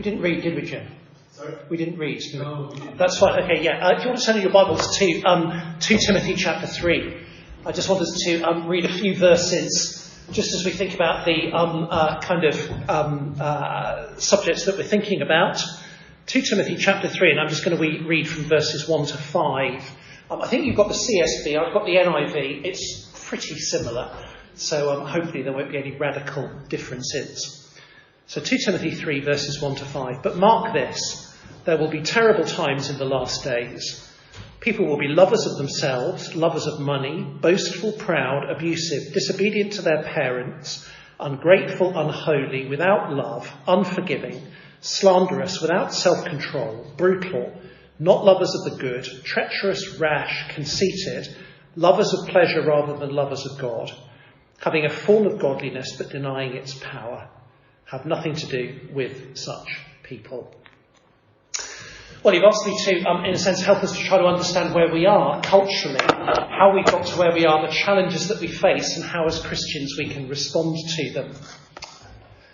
didn't read, did we, Jim? Sorry? We didn't read. No, we didn't. That's fine. Okay, yeah. Do you want to turn in your Bibles to 2 Timothy chapter 3? I just want us to read a few verses just as we think about the subjects that we're thinking about. 2 Timothy chapter 3, and I'm just going to read from verses 1 to 5. I think you've got the CSB, I've got the NIV. It's pretty similar, so hopefully there won't be any radical differences. So 2 Timothy 3, verses 1 to 5. But mark this, there will be terrible times in the last days. People will be lovers of themselves, lovers of money, boastful, proud, abusive, disobedient to their parents, ungrateful, unholy, without love, unforgiving, slanderous, without self-control, brutal, not lovers of the good, treacherous, rash, conceited, lovers of pleasure rather than lovers of God, having a form of godliness but denying its power. Have nothing to do with such people. Well, you've asked me to, in a sense, help us to try to understand where we are culturally, how we got to where we are, the challenges that we face, and how as Christians we can respond to them.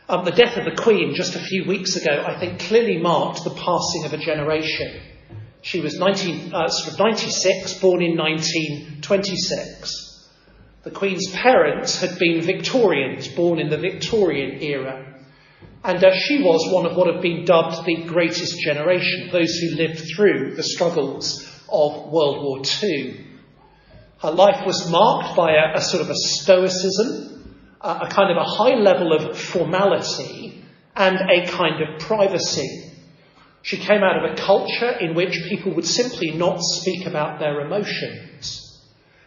The death of the Queen just a few weeks ago, I think, clearly marked the passing of a generation. She was 96, born in 1926. The Queen's parents had been Victorians, born in the Victorian era. And she was one of what have been dubbed the greatest generation, those who lived through the struggles of World War II. Her life was marked by a sort of a stoicism, a kind of a high level of formality and a kind of privacy. She came out of a culture in which people would simply not speak about their emotions.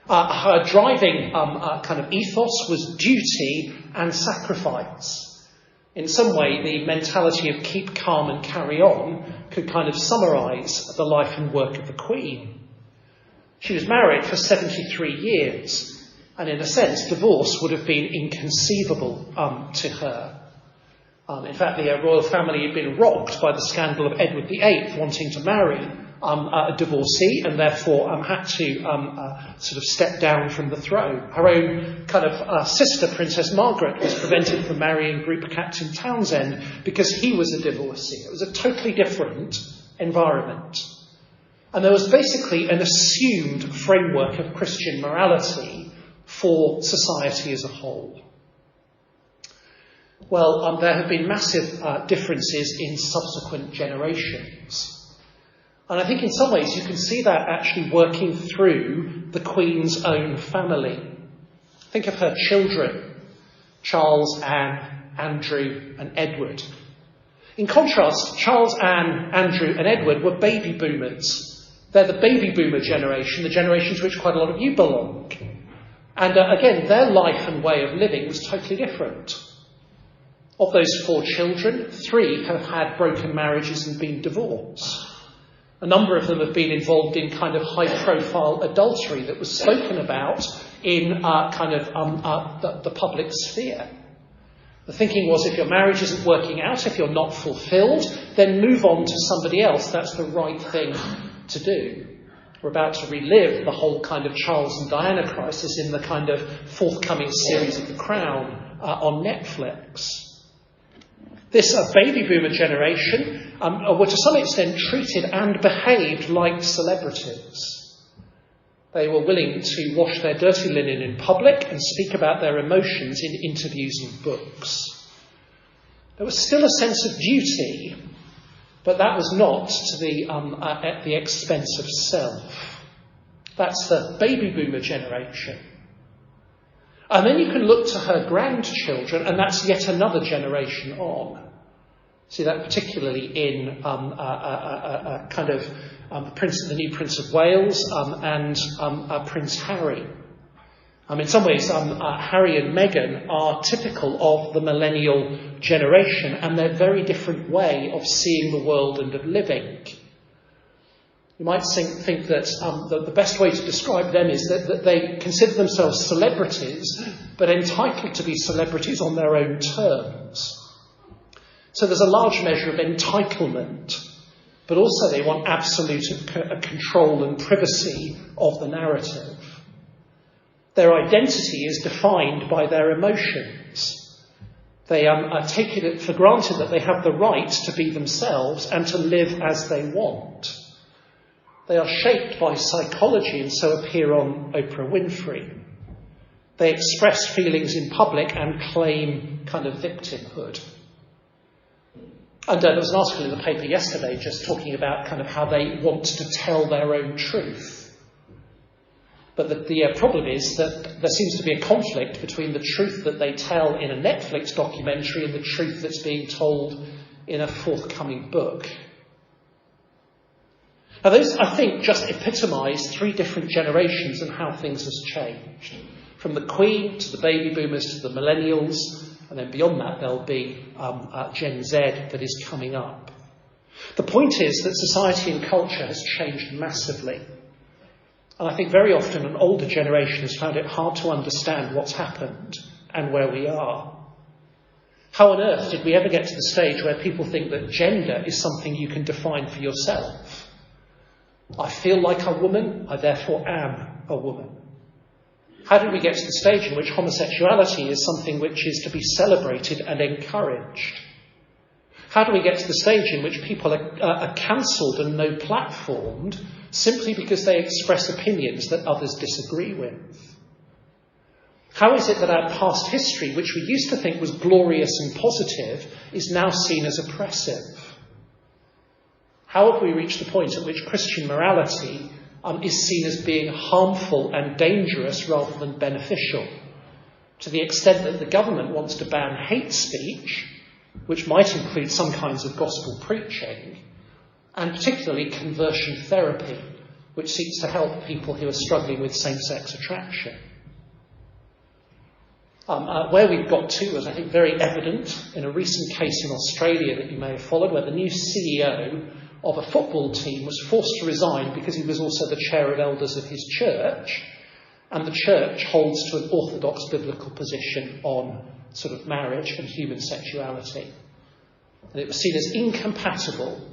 Her driving kind of ethos was duty and sacrifice. In some way, the mentality of keep calm and carry on could kind of summarise the life and work of the Queen. She was married for 73 years, and in a sense, divorce would have been inconceivable to her. In fact, the royal family had been rocked by the scandal of Edward VIII wanting to marry a divorcee, and therefore had to sort of step down from the throne. Her own kind of sister, Princess Margaret, was prevented from marrying Group Captain Townsend because he was a divorcee. It was a totally different environment. And there was basically an assumed framework of Christian morality for society as a whole. Well, there have been massive differences in subsequent generations. And I think in some ways you can see that actually working through the Queen's own family. Think of her children, Charles, Anne, Andrew and Edward. In contrast, Charles, Anne, Andrew and Edward were baby boomers. They're the baby boomer generation, the generation to which quite a lot of you belong. And again, their life and way of living was totally different. Of those 4 children, 3 have had broken marriages and been divorced. A number of them have been involved in kind of high-profile adultery that was spoken about in the public sphere. The thinking was if your marriage isn't working out, if you're not fulfilled, then move on to somebody else. That's the right thing to do. We're about to relive the whole kind of Charles and Diana crisis in the kind of forthcoming series of The Crown on Netflix. This baby boomer generation were to some extent treated and behaved like celebrities. They were willing to wash their dirty linen in public and speak about their emotions in interviews and books. There was still a sense of duty, but that was not to at the expense of self. That's the baby boomer generation. And then you can look to her grandchildren, and that's yet another generation on. See that particularly in the new Prince of Wales and Prince Harry. In some ways, Harry and Meghan are typical of the millennial generation and their very different way of seeing the world and of living. You might think that the best way to describe them is that they consider themselves celebrities, but entitled to be celebrities on their own terms. So there's a large measure of entitlement, but also they want absolute control and privacy of the narrative. Their identity is defined by their emotions. They take it for granted that they have the right to be themselves and to live as they want. They are shaped by psychology and so appear on Oprah Winfrey. They express feelings in public and claim kind of victimhood. And there was an article in the paper yesterday just talking about kind of how they want to tell their own truth. But the problem is that there seems to be a conflict between the truth that they tell in a Netflix documentary and the truth that's being told in a forthcoming book. Now those, I think, just epitomise 3 different generations and how things has changed. From the Queen to the baby boomers to the millennials, and then beyond that there'll be Gen Z that is coming up. The point is that society and culture has changed massively. And I think very often an older generation has found it hard to understand what's happened and where we are. How on earth did we ever get to the stage where people think that gender is something you can define for yourself? I feel like a woman, I therefore am a woman. How did we get to the stage in which homosexuality is something which is to be celebrated and encouraged? How do we get to the stage in which people are cancelled and no platformed simply because they express opinions that others disagree with? How is it that our past history, which we used to think was glorious and positive, is now seen as oppressive? How have we reached the point at which Christian morality is seen as being harmful and dangerous rather than beneficial? To the extent that the government wants to ban hate speech, which might include some kinds of gospel preaching, and particularly conversion therapy, which seeks to help people who are struggling with same-sex attraction. Where we've got to was, I think, very evident in a recent case in Australia that you may have followed, where the new CEO of a football team was forced to resign because he was also the chair of elders of his church, and the church holds to an orthodox biblical position on sort of marriage and human sexuality. And it was seen as incompatible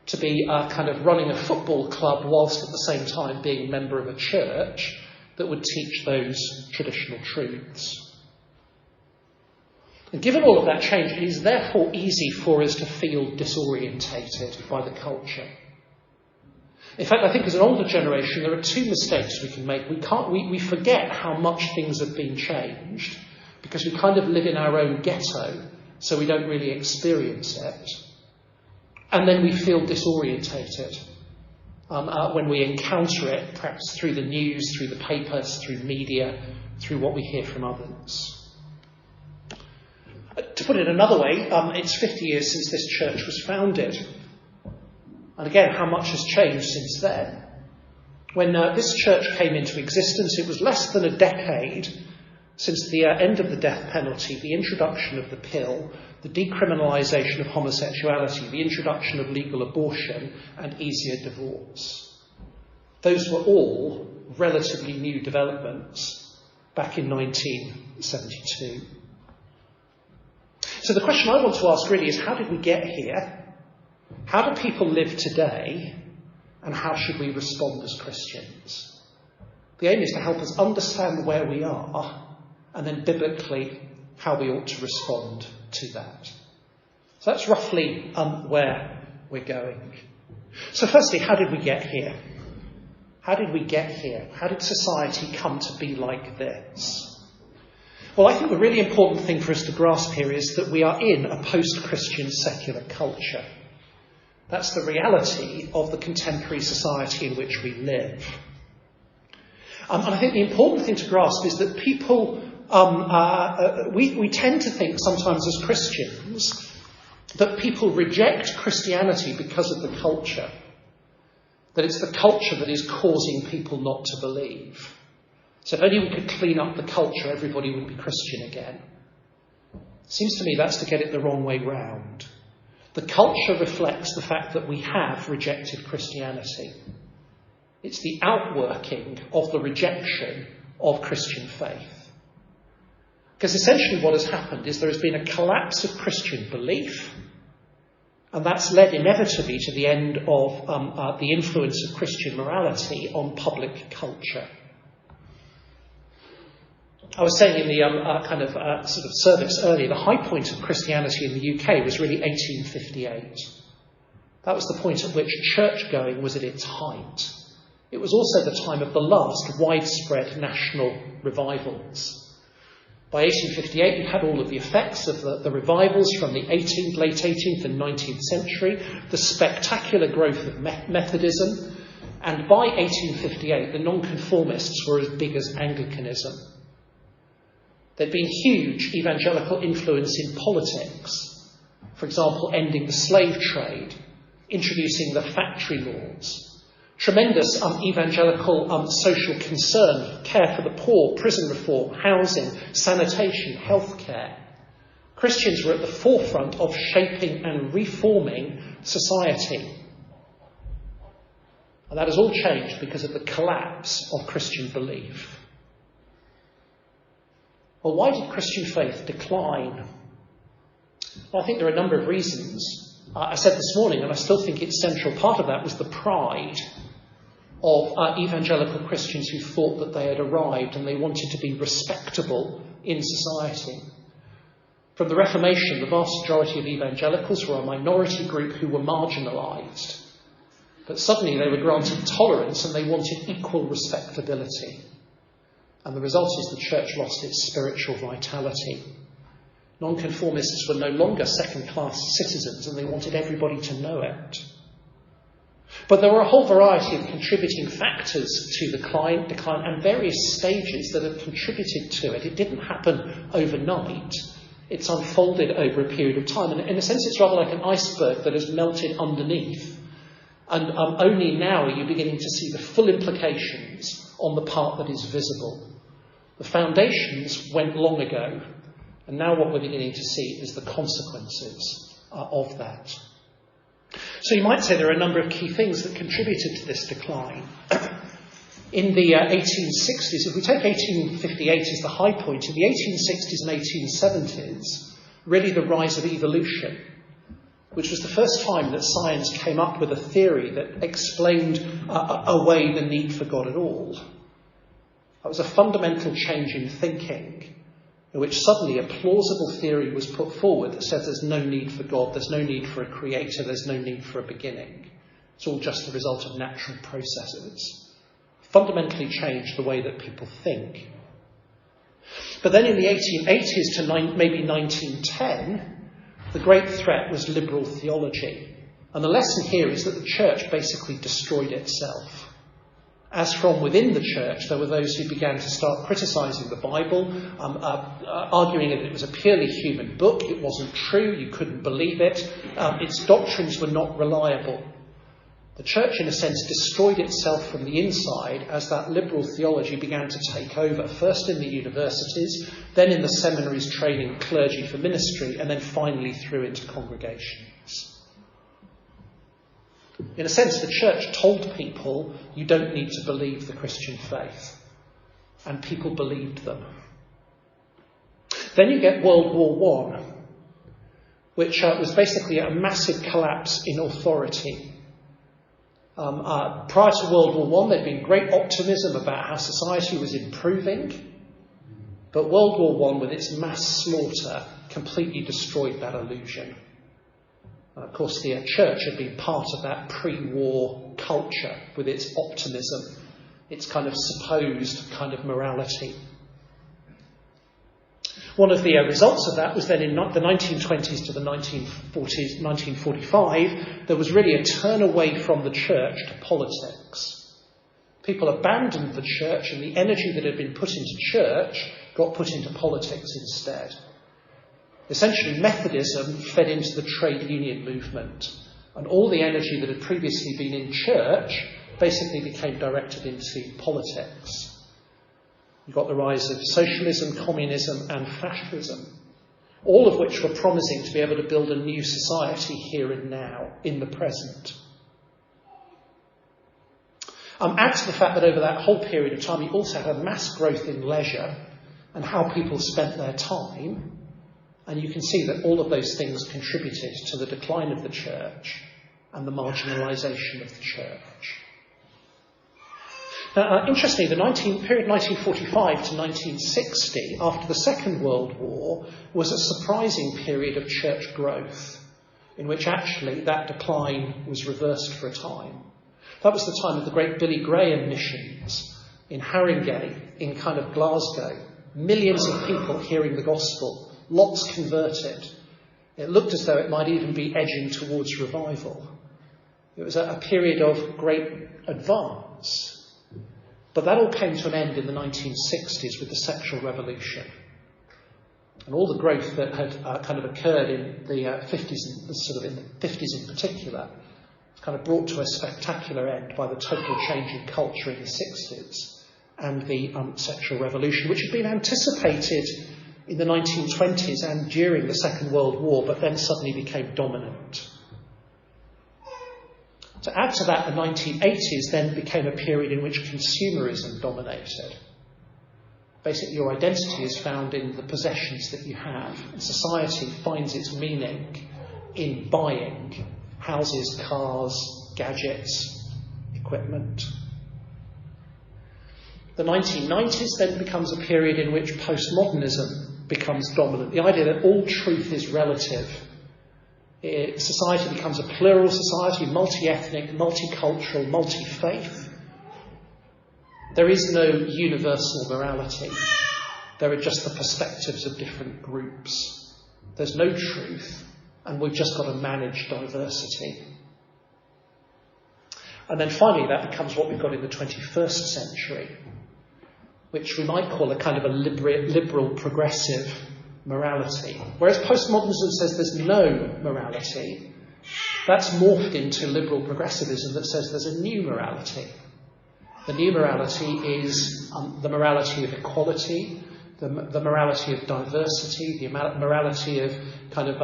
to be kind of running a football club whilst at the same time being a member of a church that would teach those traditional truths. And given all of that change, it is therefore easy for us to feel disorientated by the culture. In fact, I think as an older generation, there are 2 mistakes we can make. We forget how much things have been changed because we kind of live in our own ghetto, so we don't really experience it. And then we feel disorientated when we encounter it, perhaps through the news, through the papers, through media, through what we hear from others. To put it another way, it's 50 years since this church was founded. And again, how much has changed since then? When this church came into existence, it was less than a decade since the end of the death penalty, the introduction of the pill, the decriminalisation of homosexuality, the introduction of legal abortion, and easier divorce. Those were all relatively new developments back in 1972. So the question I want to ask really is, how did we get here? How do people live today? And how should we respond as Christians? The aim is to help us understand where we are, and then biblically how we ought to respond to that. So that's roughly where we're going. So firstly, how did we get here? How did we get here? How did society come to be like this? Well, I think the really important thing for us to grasp here is that we are in a post-Christian secular culture. That's the reality of the contemporary society in which we live. And I think the important thing to grasp is that people, we tend to think sometimes as Christians that people reject Christianity because of the culture, that it's the culture that is causing people not to believe. So if only we could clean up the culture, everybody would be Christian again. Seems to me that's to get it the wrong way round. The culture reflects the fact that we have rejected Christianity. It's the outworking of the rejection of Christian faith. Because essentially what has happened is there has been a collapse of Christian belief, and that's led inevitably to the end of the influence of Christian morality on public culture. I was saying in the sort of service earlier, the high point of Christianity in the UK was really 1858. That was the point at which church-going was at its height. It was also the time of the last widespread national revivals. By 1858, you had all of the effects of the revivals from the late 18th and 19th century, the spectacular growth of Methodism, and by 1858, the nonconformists were as big as Anglicanism. There'd been huge evangelical influence in politics. For example, ending the slave trade, introducing the factory laws. Tremendous evangelical social concern, care for the poor, prison reform, housing, sanitation, healthcare. Christians were at the forefront of shaping and reforming society. And that has all changed because of the collapse of Christian belief. Well, why did Christian faith decline? Well, I think there are a number of reasons. I said this morning, and I still think it's central, part of that was the pride of evangelical Christians who thought that they had arrived and they wanted to be respectable in society. From the Reformation, the vast majority of evangelicals were a minority group who were marginalised. But suddenly they were granted tolerance and they wanted equal respectability. And the result is the church lost its spiritual vitality. Nonconformists were no longer second-class citizens and they wanted everybody to know it. But there were a whole variety of contributing factors to the decline and various stages that have contributed to it. It didn't happen overnight. It's unfolded over a period of time. And in a sense, it's rather like an iceberg that has melted underneath. And only now are you beginning to see the full implications on the part that is visible. The foundations went long ago. And now what we're beginning to see is the consequences of that. So you might say there are a number of key things that contributed to this decline. In the 1860s, if we take 1858 as the high point, in the 1860s and 1870s, really the rise of evolution, which was the first time that science came up with a theory that explained away the need for God at all. That was a fundamental change in thinking, in which suddenly a plausible theory was put forward that said there's no need for God, there's no need for a creator, there's no need for a beginning. It's all just the result of natural processes. Fundamentally changed the way that people think. But then in the 1880s to maybe 1910, the great threat was liberal theology. And the lesson here is that the church basically destroyed itself. As from within the church, there were those who began to start criticising the Bible, arguing that it was a purely human book, it wasn't true, you couldn't believe it, its doctrines were not reliable. The church, in a sense, destroyed itself from the inside as that liberal theology began to take over, first in the universities, then in the seminaries training clergy for ministry, and then finally through into congregations. In a sense, the church told people, you don't need to believe the Christian faith. And people believed them. Then you get World War I, which was basically a massive collapse in authority. Prior to World War I, there'd been great optimism about how society was improving. But World War I, with its mass slaughter, completely destroyed that illusion. Of course, the church had been part of that pre-war culture with its optimism, its kind of supposed kind of morality. One of the results of that was then in the 1920s to the 1940s, 1945, there was really a turn away from the church to politics. People abandoned the church and the energy that had been put into church got put into politics instead. Essentially, Methodism fed into the trade union movement, and all the energy that had previously been in church basically became directed into politics. You got the rise of socialism, communism, and fascism, all of which were promising to be able to build a new society here and now, in the present. Add to the fact that over that whole period of time, you also had a mass growth in leisure and how people spent their time. And you can see that all of those things contributed to the decline of the church and the marginalisation of the church. Now, interestingly, the period 1945 to 1960, after the Second World War, was a surprising period of church growth, in which actually that decline was reversed for a time. That was the time of the great Billy Graham missions in Haringey, in kind of Glasgow. Millions of people hearing the gospel, lots converted. It looked as though it might even be edging towards revival. It was a period of great advance. But that all came to an end in the 1960s with the sexual revolution. And all the growth that had kind of occurred in the 50s, and sort of in the 50s in particular, was kind of brought to a spectacular end by the total change in culture in the 60s and the sexual revolution, which had been anticipated in the 1920s and during the Second World War, but then suddenly became dominant. To add to that, the 1980s then became a period in which consumerism dominated. Basically, your identity is found in the possessions that you have. And society finds its meaning in buying houses, cars, gadgets, equipment. The 1990s then becomes a period in which postmodernism becomes dominant. The idea that all truth is relative. Society becomes a plural society, multi-ethnic, multicultural, multi-faith. There is no universal morality. There are just the perspectives of different groups. There's no truth, and we've just got to manage diversity. And then finally, that becomes what we've got in the 21st century, which we might call a kind of a liberal progressive morality. Whereas postmodernism says there's no morality, that's morphed into liberal progressivism that says there's a new morality. The new morality is the morality of equality, the morality of diversity, the morality of kind of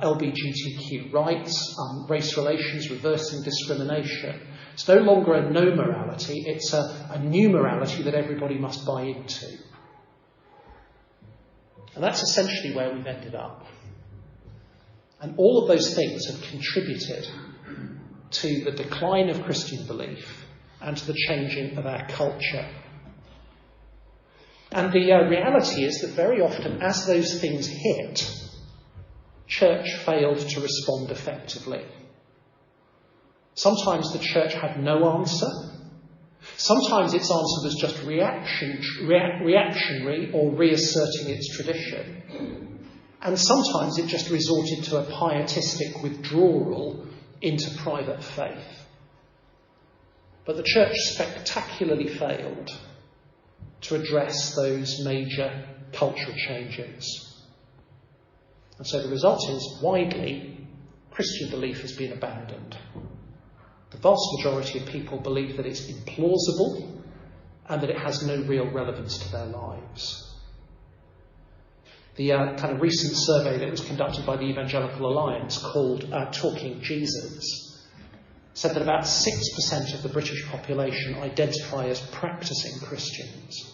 LGBTQ rights, race relations, reversing discrimination. It's no longer a no morality, it's a new morality that everybody must buy into. And that's essentially where we've ended up. And all of those things have contributed to the decline of Christian belief and to the changing of our culture. And the reality is that very often, as those things hit, church failed to respond effectively. Sometimes the church had no answer. Sometimes its answer was just reactionary or reasserting its tradition. And sometimes it just resorted to a pietistic withdrawal into private faith. But the church spectacularly failed to address those major cultural changes. And so the result is, widely, Christian belief has been abandoned. The vast majority of people believe that it's implausible and that it has no real relevance to their lives. The kind of recent survey that was conducted by the Evangelical Alliance called Talking Jesus said that about 6% of the British population identify as practicing Christians.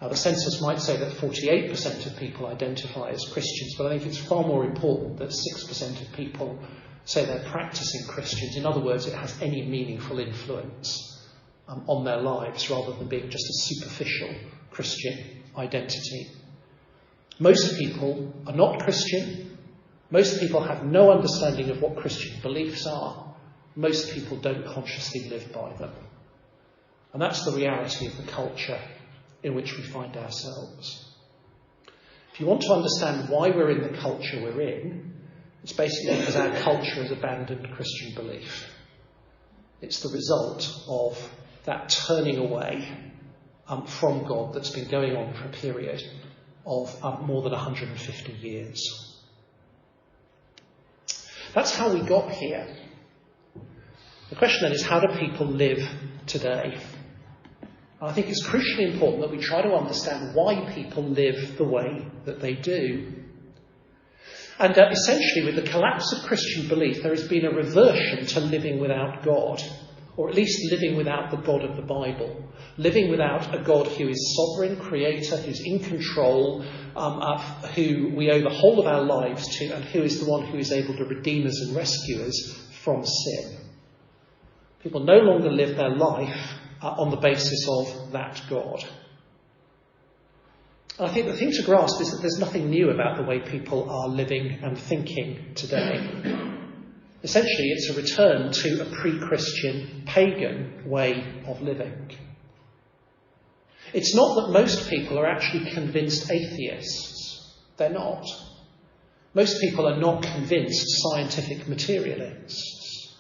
Now, the census might say that 48% of people identify as Christians, but I think it's far more important that 6% of people say they're practicing Christians. In other words, it has any meaningful influence on their lives rather than being just a superficial Christian identity. Most people are not Christian. Most people have no understanding of what Christian beliefs are. Most people don't consciously live by them. And that's the reality of the culture in which we find ourselves. If you want to understand why we're in the culture we're in, it's basically because our culture has abandoned Christian belief. It's the result of that turning away from God that's been going on for a period of more than 150 years. That's how we got here. The question then is, how do people live today? I think it's crucially important that we try to understand why people live the way that they do. And essentially, with the collapse of Christian belief, there has been a reversion to living without God, or at least living without the God of the Bible, living without a God who is sovereign, creator, who's in control, who we owe the whole of our lives to, and who is the one who is able to redeem us and rescue us from sin. People no longer live their life on the basis of that God. And I think the thing to grasp is that there's nothing new about the way people are living and thinking today. Essentially, it's a return to a pre-Christian pagan way of living. It's not that most people are actually convinced atheists. They're not. Most people are not convinced scientific materialists.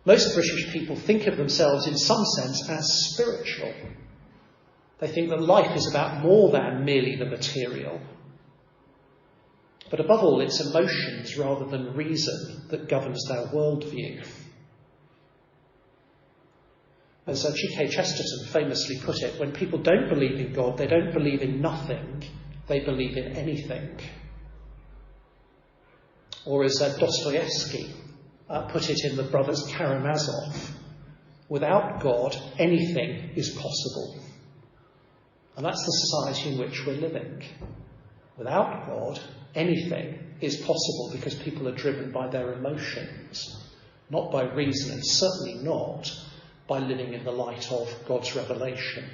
Most British people think of themselves in some sense as spiritual. They think that life is about more than merely the material. But above all, it's emotions rather than reason that governs their worldview. As G.K. Chesterton famously put it, when people don't believe in God, they don't believe in nothing, they believe in anything. Or as Dostoevsky put it in The Brothers Karamazov, without God, anything is possible. And that's the society in which we're living. Without God, anything is possible because people are driven by their emotions, not by reason, and certainly not by living in the light of God's revelation.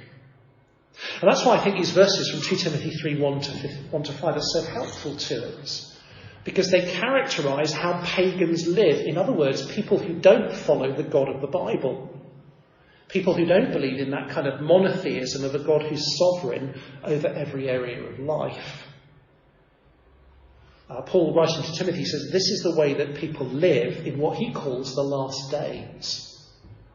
And that's why I think these verses from 2 Timothy 3, 1 to 5 are so helpful to us, because they characterise how pagans live. In other words, people who don't follow the God of the Bible. People who don't believe in that kind of monotheism of a God who's sovereign over every area of life. Paul, writing to Timothy, says this is the way that people live in what he calls the last days,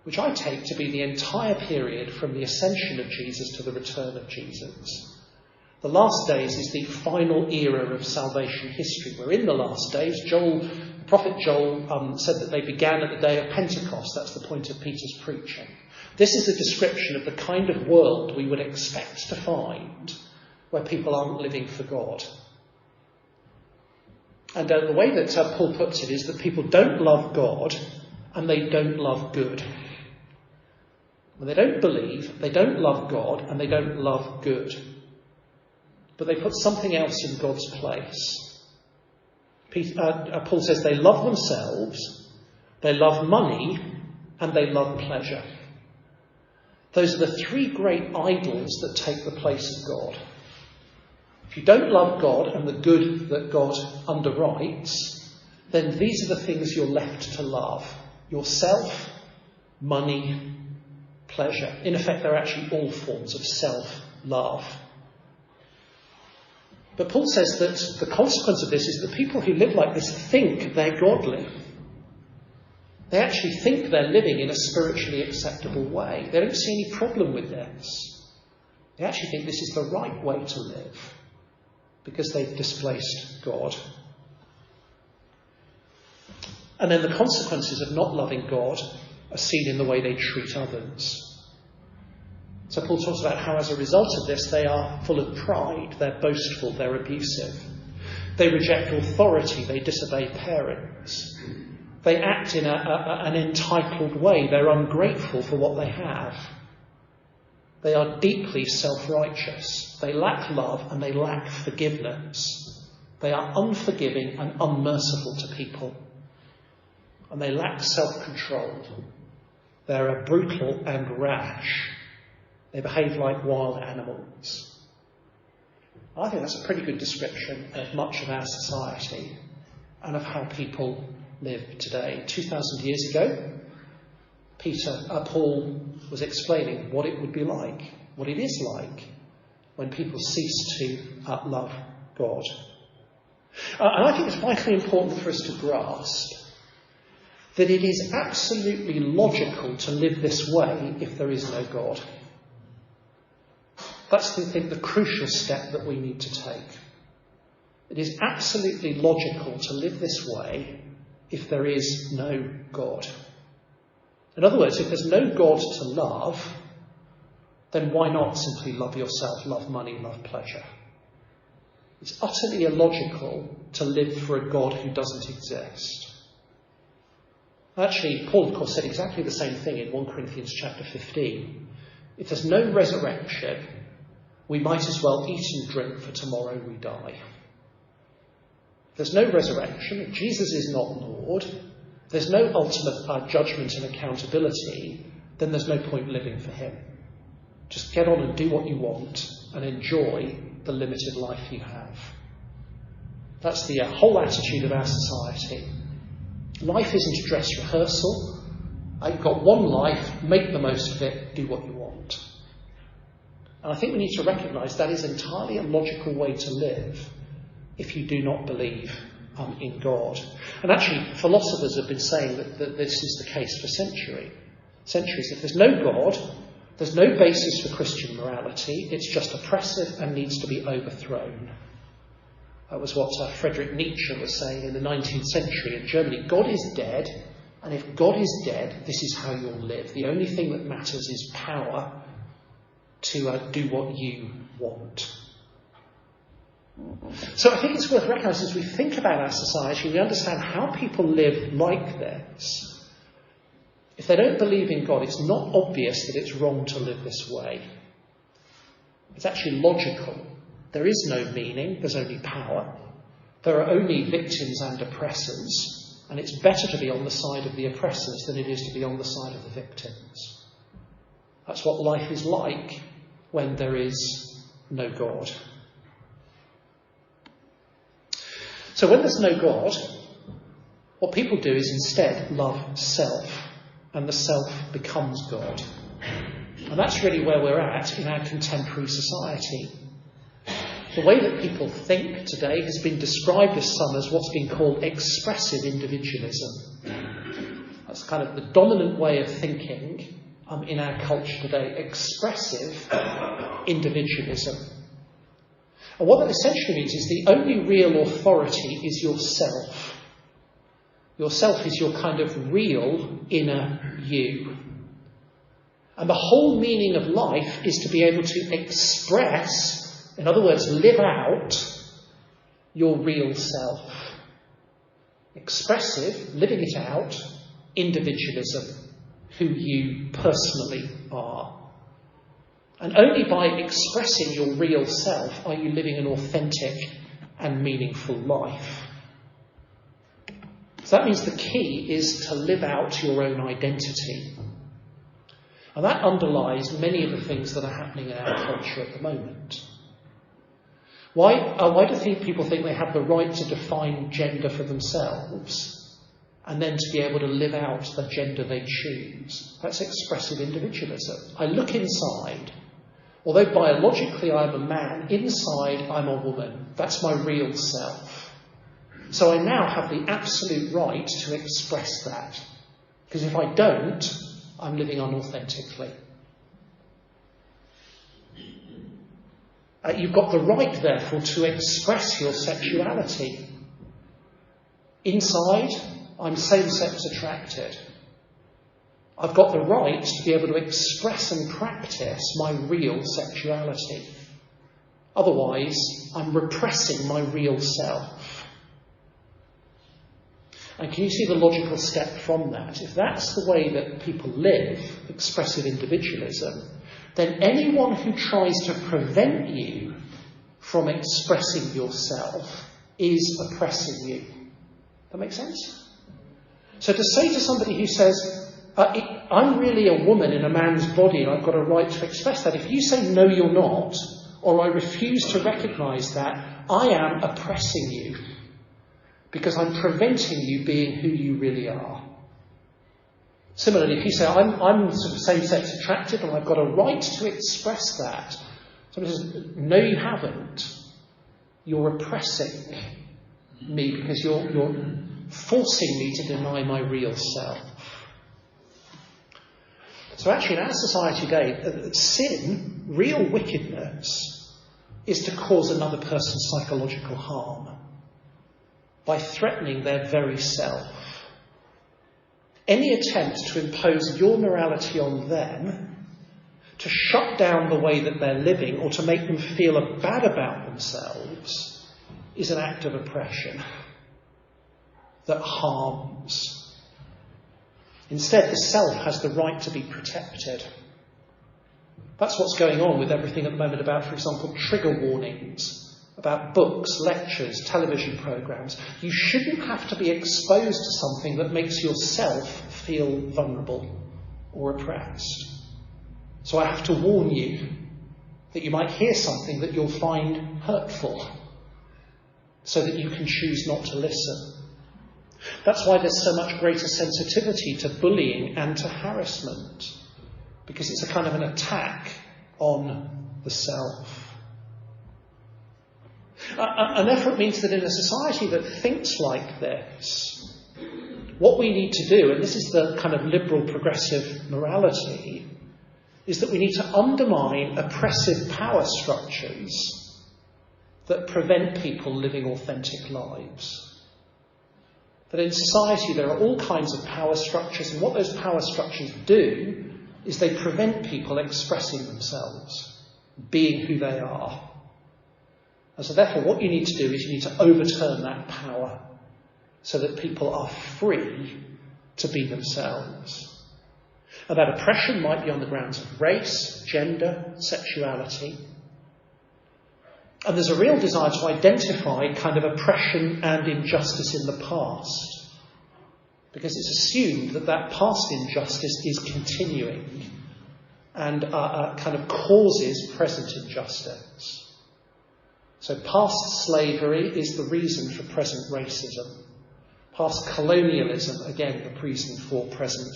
which I take to be the entire period from the ascension of Jesus to the return of Jesus. The last days is the final era of salvation history. We're in the last days. The prophet Joel said that they began at the day of Pentecost. That's the point of Peter's preaching. This is a description of the kind of world we would expect to find where people aren't living for God. And the way that Paul puts it is that people don't love God and they don't love good. When they don't believe, they don't love God and they don't love good. But they put something else in God's place. Paul says they love themselves, they love money, and they love pleasure. Those are the three great idols that take the place of God. If you don't love God and the good that God underwrites, then these are the things you're left to love. Yourself, money, pleasure. In effect, they're actually all forms of self-love. But Paul says that the consequence of this is that people who live like this think they're godly. They actually think they're living in a spiritually acceptable way. They don't see any problem with this. They actually think this is the right way to live because they've displaced God. And then the consequences of not loving God are seen in the way they treat others. So Paul talks about how as a result of this they are full of pride, they're boastful, they're abusive. They reject authority, they disobey parents. They act in an entitled way, they're ungrateful for what they have. They are deeply self-righteous. They lack love and they lack forgiveness. They are unforgiving and unmerciful to people. And they lack self-control. They're brutal and rash. They behave like wild animals. I think that's a pretty good description of much of our society and of how people live today. 2,000 years ago, Paul was explaining what it would be like, what it is like when people cease to love God. And I think it's vitally important for us to grasp that it is absolutely logical to live this way if there is no God. That's, I think, the crucial step that we need to take. It is absolutely logical to live this way if there is no God. In other words, if there's no God to love, then why not simply love yourself, love money, love pleasure? It's utterly illogical to live for a God who doesn't exist. Actually, Paul, of course, said exactly the same thing in 1 Corinthians chapter 15. If there's no resurrection, we might as well eat and drink, for tomorrow we die. If there's no resurrection, if Jesus is not Lord, there's no ultimate judgment and accountability, then there's no point living for him. Just get on and do what you want and enjoy the limited life you have. That's the whole attitude of our society. Life isn't a dress rehearsal. You've got one life, make the most of it, do what you want. And I think we need to recognise that is entirely a logical way to live if you do not believe in God. And actually, philosophers have been saying that this is the case for centuries. If there's no God, there's no basis for Christian morality. It's just oppressive and needs to be overthrown. That was what Friedrich Nietzsche was saying in the 19th century in Germany. God is dead, and if God is dead, this is how you'll live. The only thing that matters is power to do what you want. So I think it's worth recognising as we think about our society, we understand how people live like this. If they don't believe in God, it's not obvious that it's wrong to live this way. It's actually logical. There is no meaning, there's only power. There are only victims and oppressors, and it's better to be on the side of the oppressors than it is to be on the side of the victims. That's what life is like when there is no God. So when there's no God, what people do is instead love self, and the self becomes God. And that's really where we're at in our contemporary society. The way that people think today has been described as what's been called expressive individualism. That's kind of the dominant way of thinking in our culture today, expressive individualism. And what that essentially means is the only real authority is yourself. Yourself is your kind of real inner you. And the whole meaning of life is to be able to express, in other words, live out your real self. Expressive, living it out, individualism, who you personally are. And only by expressing your real self are you living an authentic and meaningful life. So that means the key is to live out your own identity. And that underlies many of the things that are happening in our culture at the moment. Why do people think they have the right to define gender for themselves and then to be able to live out the gender they choose? That's expressive individualism. I look inside. Although biologically I'm a man, inside I'm a woman. That's my real self. So I now have the absolute right to express that. Because if I don't, I'm living unauthentically. You've got the right, therefore, to express your sexuality. Inside, I'm same-sex attracted. I've got the right to be able to express and practice my real sexuality. Otherwise, I'm repressing my real self. And can you see the logical step from that? If that's the way that people live, expressive individualism, then anyone who tries to prevent you from expressing yourself is oppressing you. That make sense? So to say to somebody who says, I'm really a woman in a man's body and I've got a right to express that, if you say, no, you're not, or I refuse to recognise that, I am oppressing you. Because I'm preventing you being who you really are. Similarly, if you say, I'm sort of same-sex attracted and I've got a right to express that, somebody says, no, you haven't. You're oppressing me because you're forcing me to deny my real self. So actually, in our society today, sin, real wickedness, is to cause another person psychological harm by threatening their very self. Any attempt to impose your morality on them, to shut down the way that they're living, or to make them feel bad about themselves, is an act of oppression that harms. Instead, the self has the right to be protected. That's what's going on with everything at the moment about, for example, trigger warnings, about books, lectures, television programmes. You shouldn't have to be exposed to something that makes yourself feel vulnerable or oppressed. So I have to warn you that you might hear something that you'll find hurtful, so that you can choose not to listen. That's why there's so much greater sensitivity to bullying and to harassment, because it's a kind of an attack on the self. And therefore it means that in a society that thinks like this, what we need to do, and this is the kind of liberal progressive morality, is that we need to undermine oppressive power structures that prevent people living authentic lives. That in society there are all kinds of power structures, and what those power structures do is they prevent people expressing themselves, being who they are. And so therefore what you need to do is you need to overturn that power so that people are free to be themselves. And that oppression might be on the grounds of race, gender, sexuality. And there's a real desire to identify kind of oppression and injustice in the past, because it's assumed that that past injustice is continuing and kind of causes present injustice. So past slavery is the reason for present racism. Past colonialism, again, the reason for present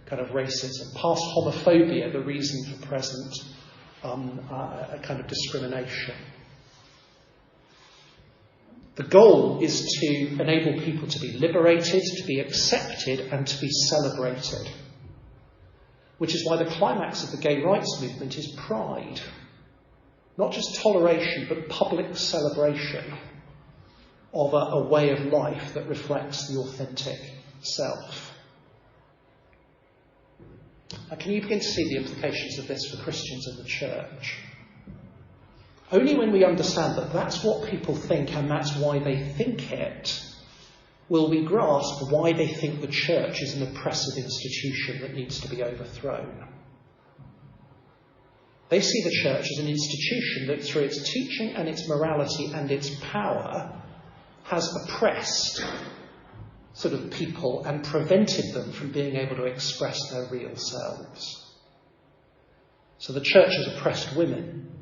kind of racism. Past homophobia, the reason for present kind of discrimination. The goal is to enable people to be liberated, to be accepted, and to be celebrated. Which is why the climax of the gay rights movement is pride. Not just toleration, but public celebration of a way of life that reflects the authentic self. Now, can you begin to see the implications of this for Christians in the church? Only when we understand that that's what people think and that's why they think it, will we grasp why they think the church is an oppressive institution that needs to be overthrown. They see the church as an institution that through its teaching and its morality and its power has oppressed sort of people and prevented them from being able to express their real selves. So the church has oppressed women.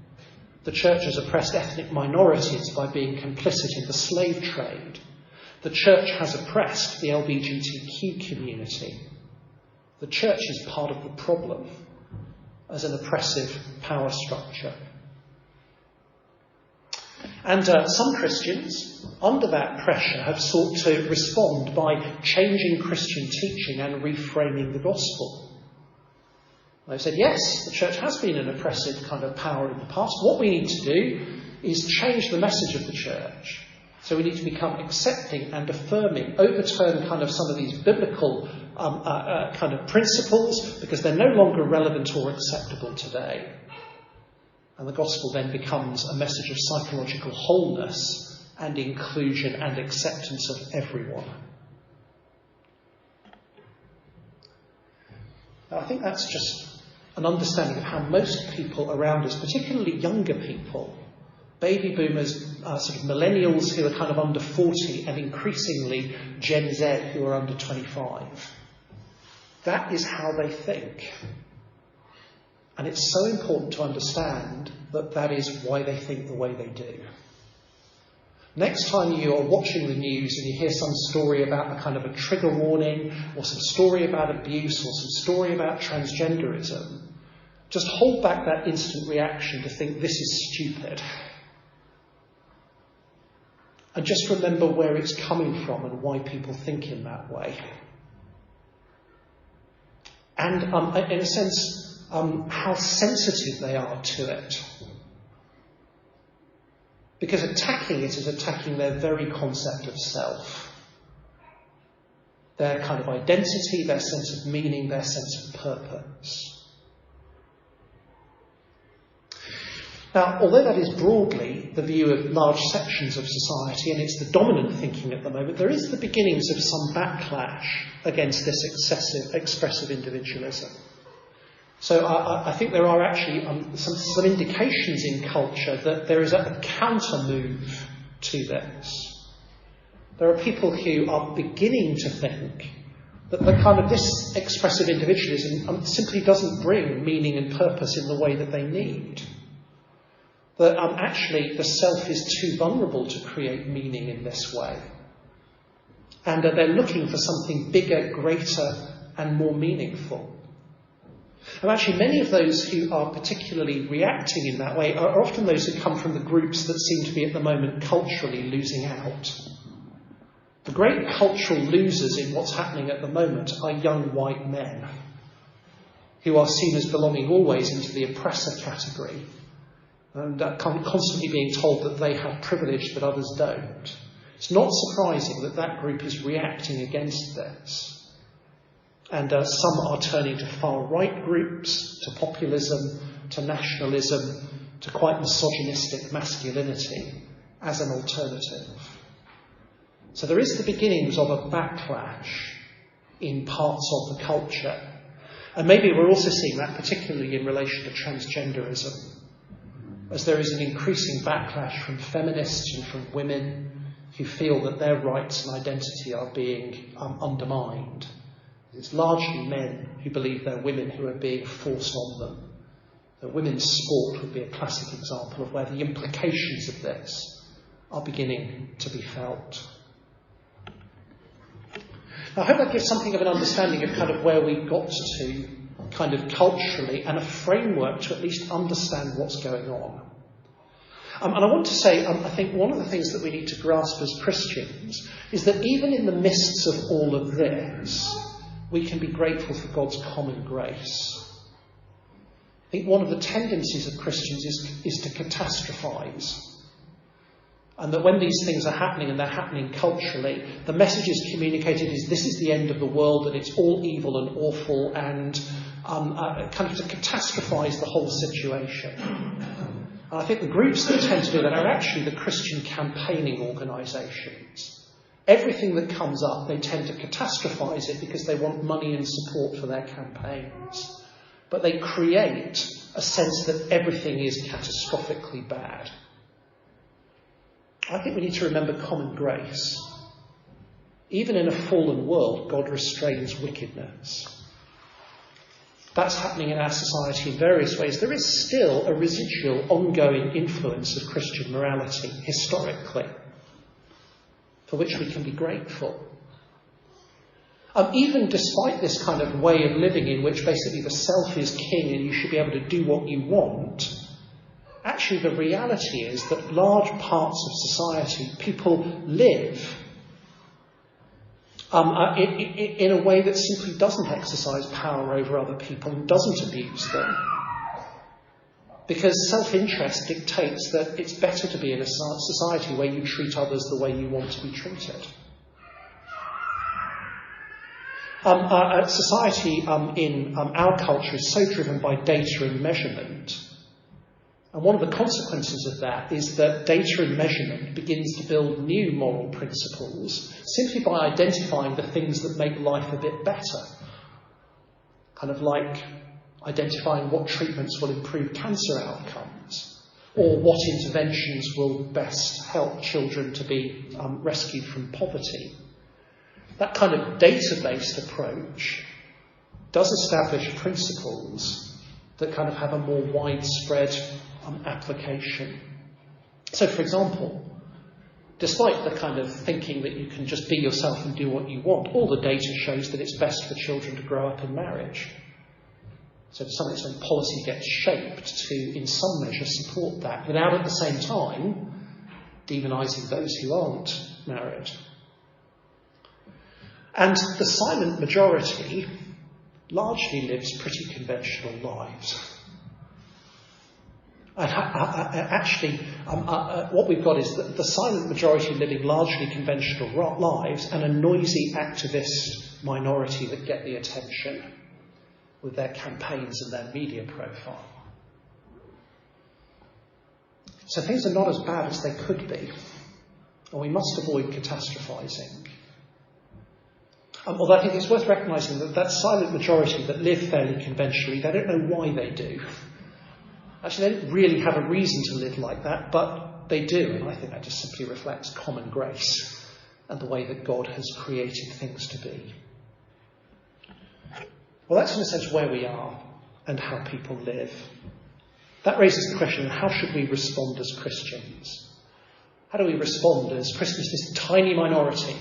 The church has oppressed ethnic minorities by being complicit in the slave trade. The church has oppressed the LGBTQ community. The church is part of the problem as an oppressive power structure. And some Christians, under that pressure, have sought to respond by changing Christian teaching and reframing the gospel. They've said, yes, the church has been an oppressive kind of power in the past. What we need to do is change the message of the church. So we need to become accepting and affirming, overturn kind of some of these biblical kind of principles because they're no longer relevant or acceptable today. And the gospel then becomes a message of psychological wholeness and inclusion and acceptance of everyone. Now, I think that's just an understanding of how most people around us, particularly younger people, baby boomers, sort of millennials who are kind of under 40 and increasingly Gen Z who are under 25. That is how they think. And it's so important to understand that that is why they think the way they do. Next time you are watching the news and you hear some story about a kind of a trigger warning or some story about abuse or some story about transgenderism, just hold back that instant reaction to think this is stupid. And just remember where it's coming from and why people think in that way. And in a sense, how sensitive they are to it. Because attacking it is attacking their very concept of self. Their kind of identity, their sense of meaning, their sense of purpose. Now, although that is broadly the view of large sections of society, and it's the dominant thinking at the moment, there is the beginnings of some backlash against this excessive, expressive individualism. So I think there are actually some indications in culture that there is a counter move to this. There are people who are beginning to think That the kind of this expressive individualism simply doesn't bring meaning and purpose in the way that they need. That actually the self is too vulnerable to create meaning in this way. And they're looking for something bigger, greater, and more meaningful. And actually many of those who are particularly reacting in that way are often those who come from the groups that seem to be at the moment culturally losing out. The great cultural losers in what's happening at the moment are young white men who are seen as belonging always into the oppressor category and constantly being told that they have privilege that others don't. It's not surprising that that group is reacting against this. And some are turning to far-right groups, to populism, to nationalism, to quite misogynistic masculinity as an alternative. So there is the beginnings of a backlash in parts of the culture. And maybe we're also seeing that particularly in relation to transgenderism, as there is an increasing backlash from feminists and from women who feel that their rights and identity are being undermined. It's largely men who believe they're women who are being forced on them. The women's sport would be a classic example of where the implications of this are beginning to be felt. I hope that gives something of an understanding of kind of where we've got to kind of culturally and a framework to at least understand what's going on. And I want to say, I think one of the things that we need to grasp as Christians is that even in the midst of all of this, we can be grateful for God's common grace. I think one of the tendencies of Christians is to catastrophize. And that when these things are happening, and they're happening culturally, the message is communicated is this is the end of the world and it's all evil and awful, and kind of to catastrophize the whole situation. And I think the groups that tend to do that are actually the Christian campaigning organisations. Everything that comes up, they tend to catastrophize it because they want money and support for their campaigns. But they create a sense that everything is catastrophically bad. I think we need to remember common grace. Even in a fallen world, God restrains wickedness. That's happening in our society in various ways. There is still a residual, ongoing influence of Christian morality, historically, for which we can be grateful. Even despite this kind of way of living in which basically the self is king and you should be able to do what you want, actually, the reality is that large parts of society, people live in a way that simply doesn't exercise power over other people and doesn't abuse them. Because self-interest dictates that it's better to be in a society where you treat others the way you want to be treated. Society in our culture is so driven by data and measurement. And one of the consequences of that is that data and measurement begins to build new moral principles simply by identifying the things that make life a bit better. Kind of like identifying what treatments will improve cancer outcomes, or what interventions will best help children to be rescued from poverty. That kind of data-based approach does establish principles that kind of have a more widespread application. So, for example, despite the kind of thinking that you can just be yourself and do what you want, all the data shows that it's best for children to grow up in marriage. So to some extent, policy gets shaped to, in some measure, support that, without at the same time demonising those who aren't married. And the silent majority largely lives pretty conventional lives. And actually, what we've got is the silent majority living largely conventional lives and a noisy activist minority that get the attention with their campaigns and their media profile. So things are not as bad as they could be, and we must avoid catastrophising. Although I think it's worth recognising that that silent majority that live fairly conventionally, they don't know why they do. Actually, they don't really have a reason to live like that, but they do, and I think that just simply reflects common grace and the way that God has created things to be. Well, that's in a sense where we are and how people live. That raises the question, how should we respond as Christians? How do we respond as Christians, this tiny minority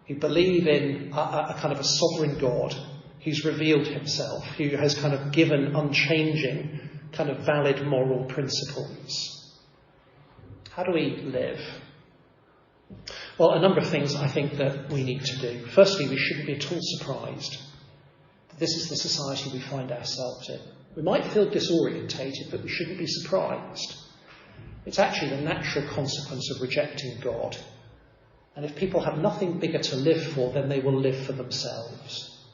who believe in a kind of a sovereign God who's revealed himself, who has kind of given unchanging, kind of valid moral principles? How do we live? Well, a number of things I think that we need to do. Firstly, we shouldn't be at all surprised that this is the society we find ourselves in. We might feel disorientated, but we shouldn't be surprised. It's actually the natural consequence of rejecting God. And if people have nothing bigger to live for, then they will live for themselves.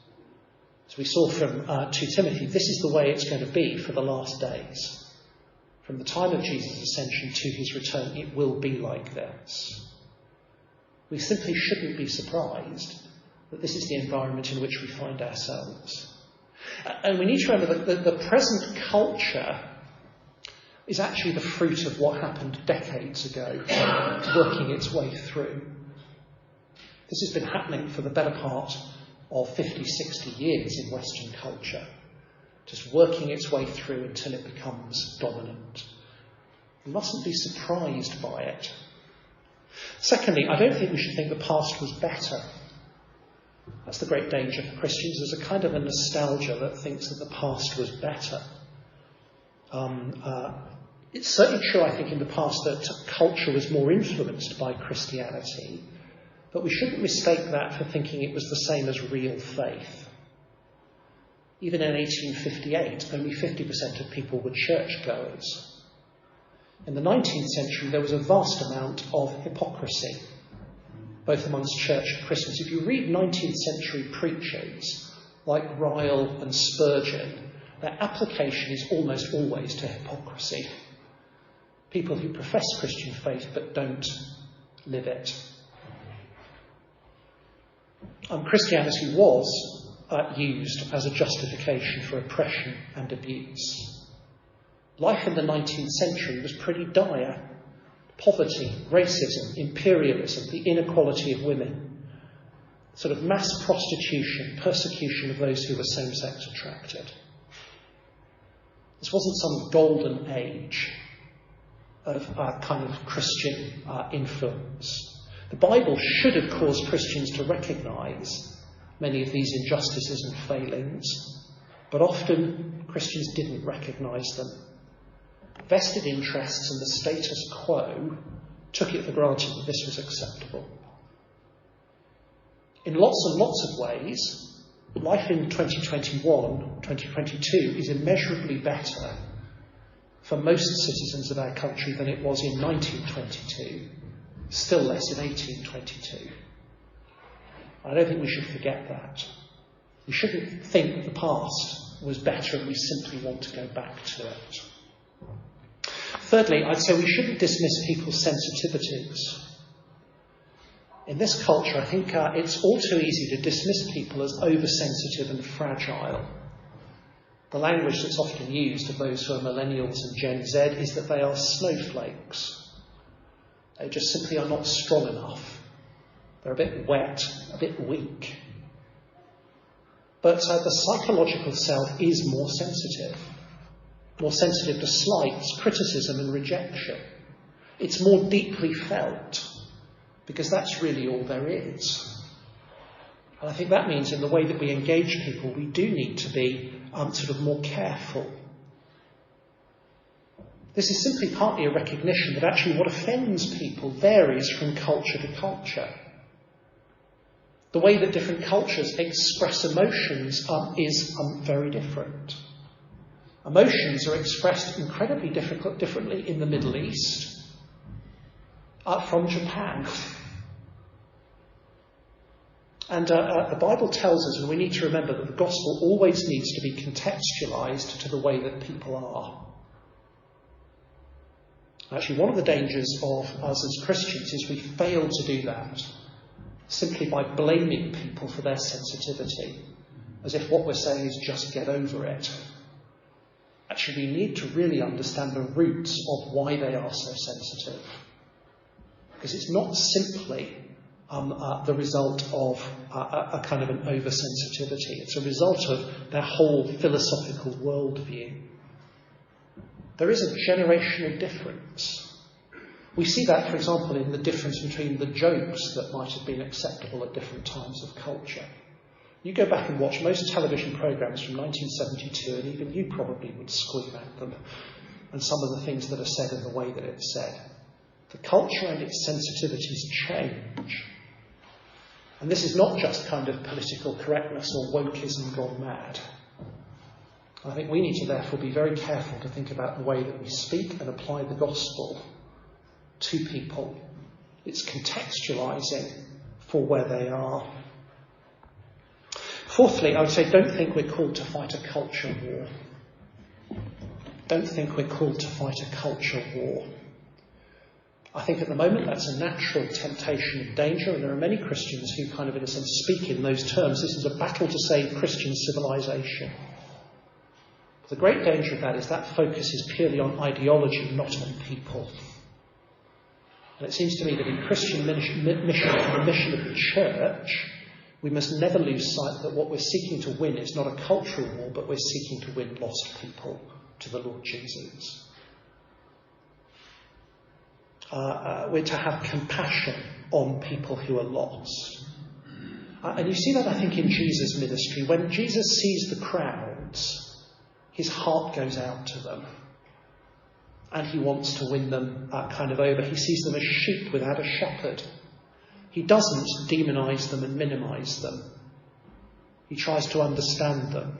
As we saw from 2 Timothy, this is the way it's going to be for the last days. From the time of Jesus' ascension to his return, it will be like this. We simply shouldn't be surprised that this is the environment in which we find ourselves. And we need to remember that the present culture is actually the fruit of what happened decades ago, working its way through. This has been happening for the better part of 50, 60 years in Western culture, just working its way through until it becomes dominant. We mustn't be surprised by it. Secondly, I don't think we should think the past was better. That's the great danger for Christians. There's a kind of a nostalgia that thinks that the past was better. It's certainly true, I think, in the past that culture was more influenced by Christianity, but we shouldn't mistake that for thinking it was the same as real faith. Even in 1858, only 50% of people were churchgoers. In the 19th century, there was a vast amount of hypocrisy, both amongst church and Christians. If you read 19th century preachers like Ryle and Spurgeon, their application is almost always to hypocrisy. People who profess Christian faith but don't live it. Christianity was used as a justification for oppression and abuse. Life in the 19th century was pretty dire. Poverty, racism, imperialism, the inequality of women, sort of mass prostitution, persecution of those who were same-sex attracted. This wasn't some golden age of kind of Christian influence. The Bible should have caused Christians to recognise many of these injustices and failings, but often Christians didn't recognise them. Vested interests and the status quo took it for granted that this was acceptable. In lots and lots of ways, life in 2021, 2022 is immeasurably better for most citizens of our country than it was in 1922, still less in 1822. I don't think we should forget that. We shouldn't think that the past was better and we simply want to go back to it. Thirdly, I'd say we shouldn't dismiss people's sensitivities. In this culture, I think it's all too easy to dismiss people as oversensitive and fragile. The language that's often used of those who are millennials and Gen Z is that they are snowflakes. They just simply are not strong enough. They're a bit wet, a bit weak. But the psychological self is more sensitive to slights, criticism and rejection. It's more deeply felt, because that's really all there is. And I think that means in the way that we engage people, we do need to be sort of more careful. This is simply partly a recognition that actually what offends people varies from culture to culture. The way that different cultures express emotions is very different. Emotions are expressed incredibly differently in the Middle East from Japan. And the Bible tells us, and we need to remember, that the gospel always needs to be contextualised to the way that people are. Actually, one of the dangers of us as Christians is we fail to do that simply by blaming people for their sensitivity, as if what we're saying is just get over it. Actually, we need to really understand the roots of why they are so sensitive. Because it's not simply the result of a kind of an oversensitivity. It's a result of their whole philosophical worldview. There is a generational difference. We see that, for example, in the difference between the jokes that might have been acceptable at different times of culture. You go back and watch most television programmes from 1972, and even you probably would squeam at them, and some of the things that are said and the way that it's said. The culture and its sensitivities change. And this is not just kind of political correctness or wokeism gone mad. I think we need to therefore be very careful to think about the way that we speak and apply the gospel to people. It's contextualising for where they are. Fourthly, I would say don't think we're called to fight a culture war. Don't think we're called to fight a culture war. I think at the moment that's a natural temptation and danger, and there are many Christians who kind of, in a sense, speak in those terms. This is a battle to save Christian civilization. The great danger of that is that focus is purely on ideology, not on people. And it seems to me that in Christian mission, the mission of the church, we must never lose sight that what we're seeking to win is not a cultural war, but we're seeking to win lost people to the Lord Jesus. We're to have compassion on people who are lost. And you see that, I think, in Jesus' ministry. When Jesus sees the crowds, his heart goes out to them. And he wants to win them kind of over. He sees them as sheep without a shepherd. He doesn't demonise them and minimise them. He tries to understand them.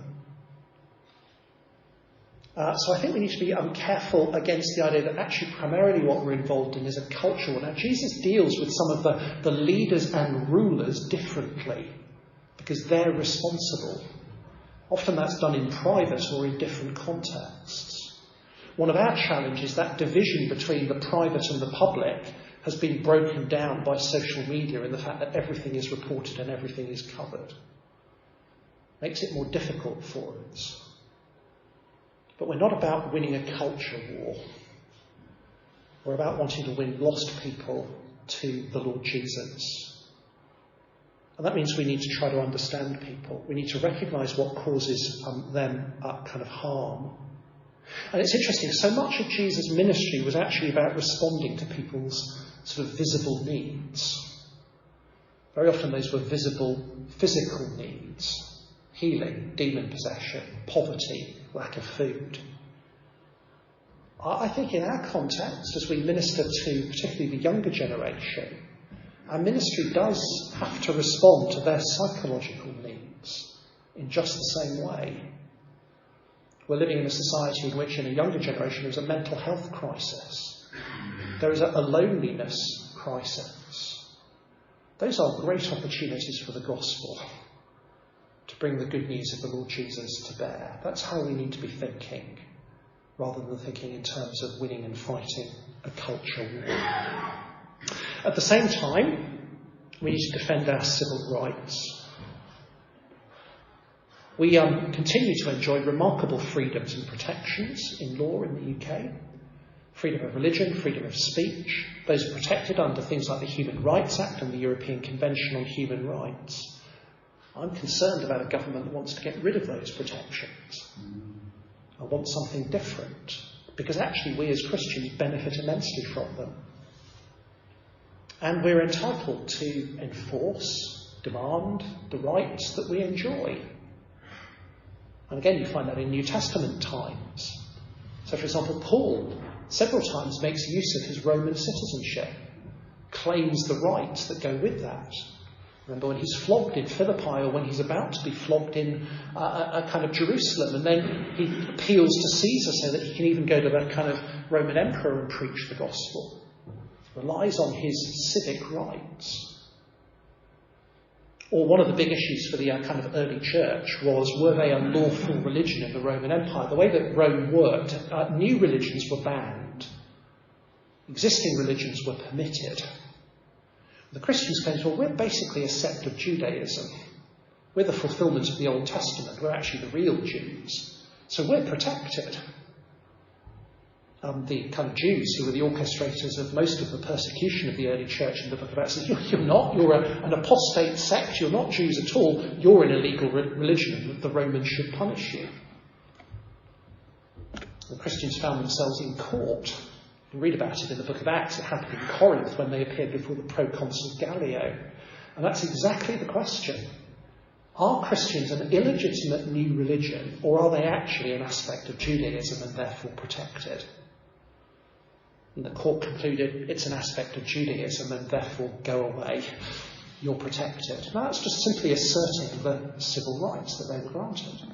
So I think we need to be careful against the idea that actually primarily what we're involved in is a cultural. Now, Jesus deals with some of the leaders and rulers differently because they're responsible. Often that's done in private or in different contexts. One of our challenges, that division between the private and the public, has been broken down by social media in the fact that everything is reported and everything is covered. Makes it more difficult for us. But we're not about winning a culture war. We're about wanting to win lost people to the Lord Jesus. And that means we need to try to understand people. We need to recognise what causes them kind of harm. And it's interesting, so much of Jesus' ministry was actually about responding to people's sort of visible needs. Very often those were visible physical needs. Healing, demon possession, poverty, lack of food. I think in our context, as we minister to particularly the younger generation, our ministry does have to respond to their psychological needs in just the same way. We're living in a society in which, in a younger generation, there's a mental health crisis. There is a loneliness crisis. Those are great opportunities for the gospel to bring the good news of the Lord Jesus to bear. That's how we need to be thinking, rather than thinking in terms of winning and fighting a culture war. At the same time, we need to defend our civil rights. We continue to enjoy remarkable freedoms and protections in law in the UK. Freedom of religion, freedom of speech. Those are protected under things like the Human Rights Act and the European Convention on Human Rights. I'm concerned about a government that wants to get rid of those protections. I want something different, because actually we as Christians benefit immensely from them. And we're entitled to enforce, demand the rights that we enjoy. And again, you find that in New Testament times. So, for example, Paul several times makes use of his Roman citizenship, claims the rights that go with that. Remember when he's flogged in Philippi, or when he's about to be flogged in a kind of Jerusalem, and then he appeals to Caesar so that he can even go to that kind of Roman emperor and preach the gospel. Relies on his civic rights. Or one of the big issues for the kind of early church was, were they a lawful religion in the Roman Empire? The way that Rome worked, new religions were banned. Existing religions were permitted. The Christians claim, well, we're basically a sect of Judaism. We're the fulfilment of the Old Testament. We're actually the real Jews. So we're protected. the kind of Jews who were the orchestrators of most of the persecution of the early church in the book of Acts, says, you're not, you're an apostate sect, you're not Jews at all, you're an illegal religion, and the Romans should punish you. The Christians found themselves in court. You read about it in the book of Acts. It happened in Corinth when they appeared before the proconsul Gallio. And that's exactly the question. Are Christians an illegitimate new religion, or are they actually an aspect of Judaism and therefore protected? And the court concluded it's an aspect of Judaism and therefore go away. You're protected. Now that's just simply asserting the civil rights that they were granted.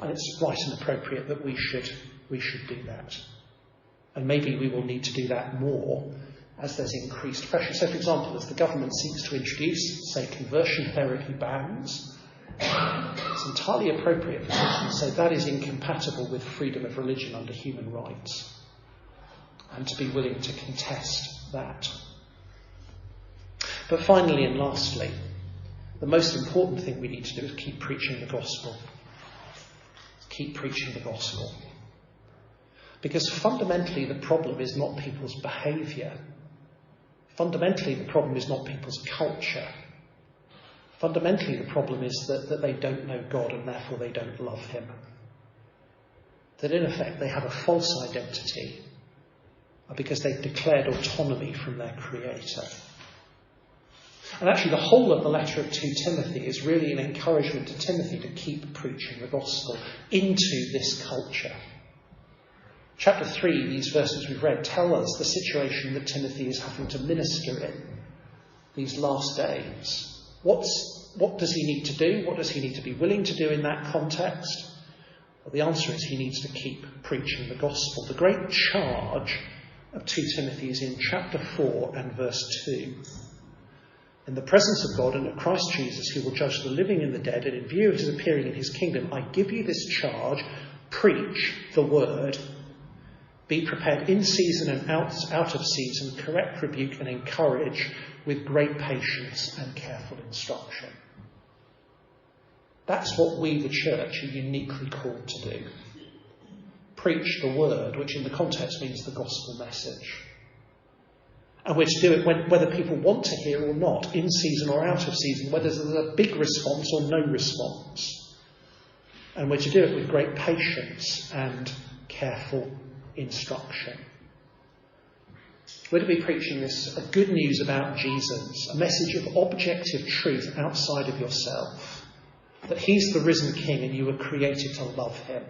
And it's right and appropriate that we should do that. And maybe we will need to do that more as there's increased pressure. So, for example, as the government seeks to introduce, say, conversion therapy bans, it's entirely appropriate for Christians to say that is incompatible with freedom of religion under human rights, and to be willing to contest that. But finally and lastly, the most important thing we need to do is keep preaching the gospel. Keep preaching the gospel. Because fundamentally the problem is not people's behaviour. Fundamentally the problem is not people's culture. Fundamentally the problem is that they don't know God and therefore they don't love him. That in effect they have a false identity because they've declared autonomy from their Creator. And actually the whole of the letter of 2 Timothy is really an encouragement to Timothy to keep preaching the gospel into this culture. Chapter 3, these verses we've read, tell us the situation that Timothy is having to minister in these last days. What does he need to do? What does he need to be willing to do in that context? Well, the answer is he needs to keep preaching the gospel. The great charge of 2 Timothy is in chapter 4 and verse 2. In the presence of God and of Christ Jesus, who will judge the living and the dead, and in view of his appearing in his kingdom, I give you this charge: preach the word. Be prepared in season and out of season, correct, rebuke and encourage with great patience and careful instruction. That's what we, the church, are uniquely called to do. Preach the word, which in the context means the gospel message. And we're to do it whether people want to hear or not, in season or out of season, whether there's a big response or no response. And we're to do it with great patience and careful instruction. We're to be preaching this good news about Jesus, a message of objective truth outside of yourself, that he's the risen King and you were created to love him,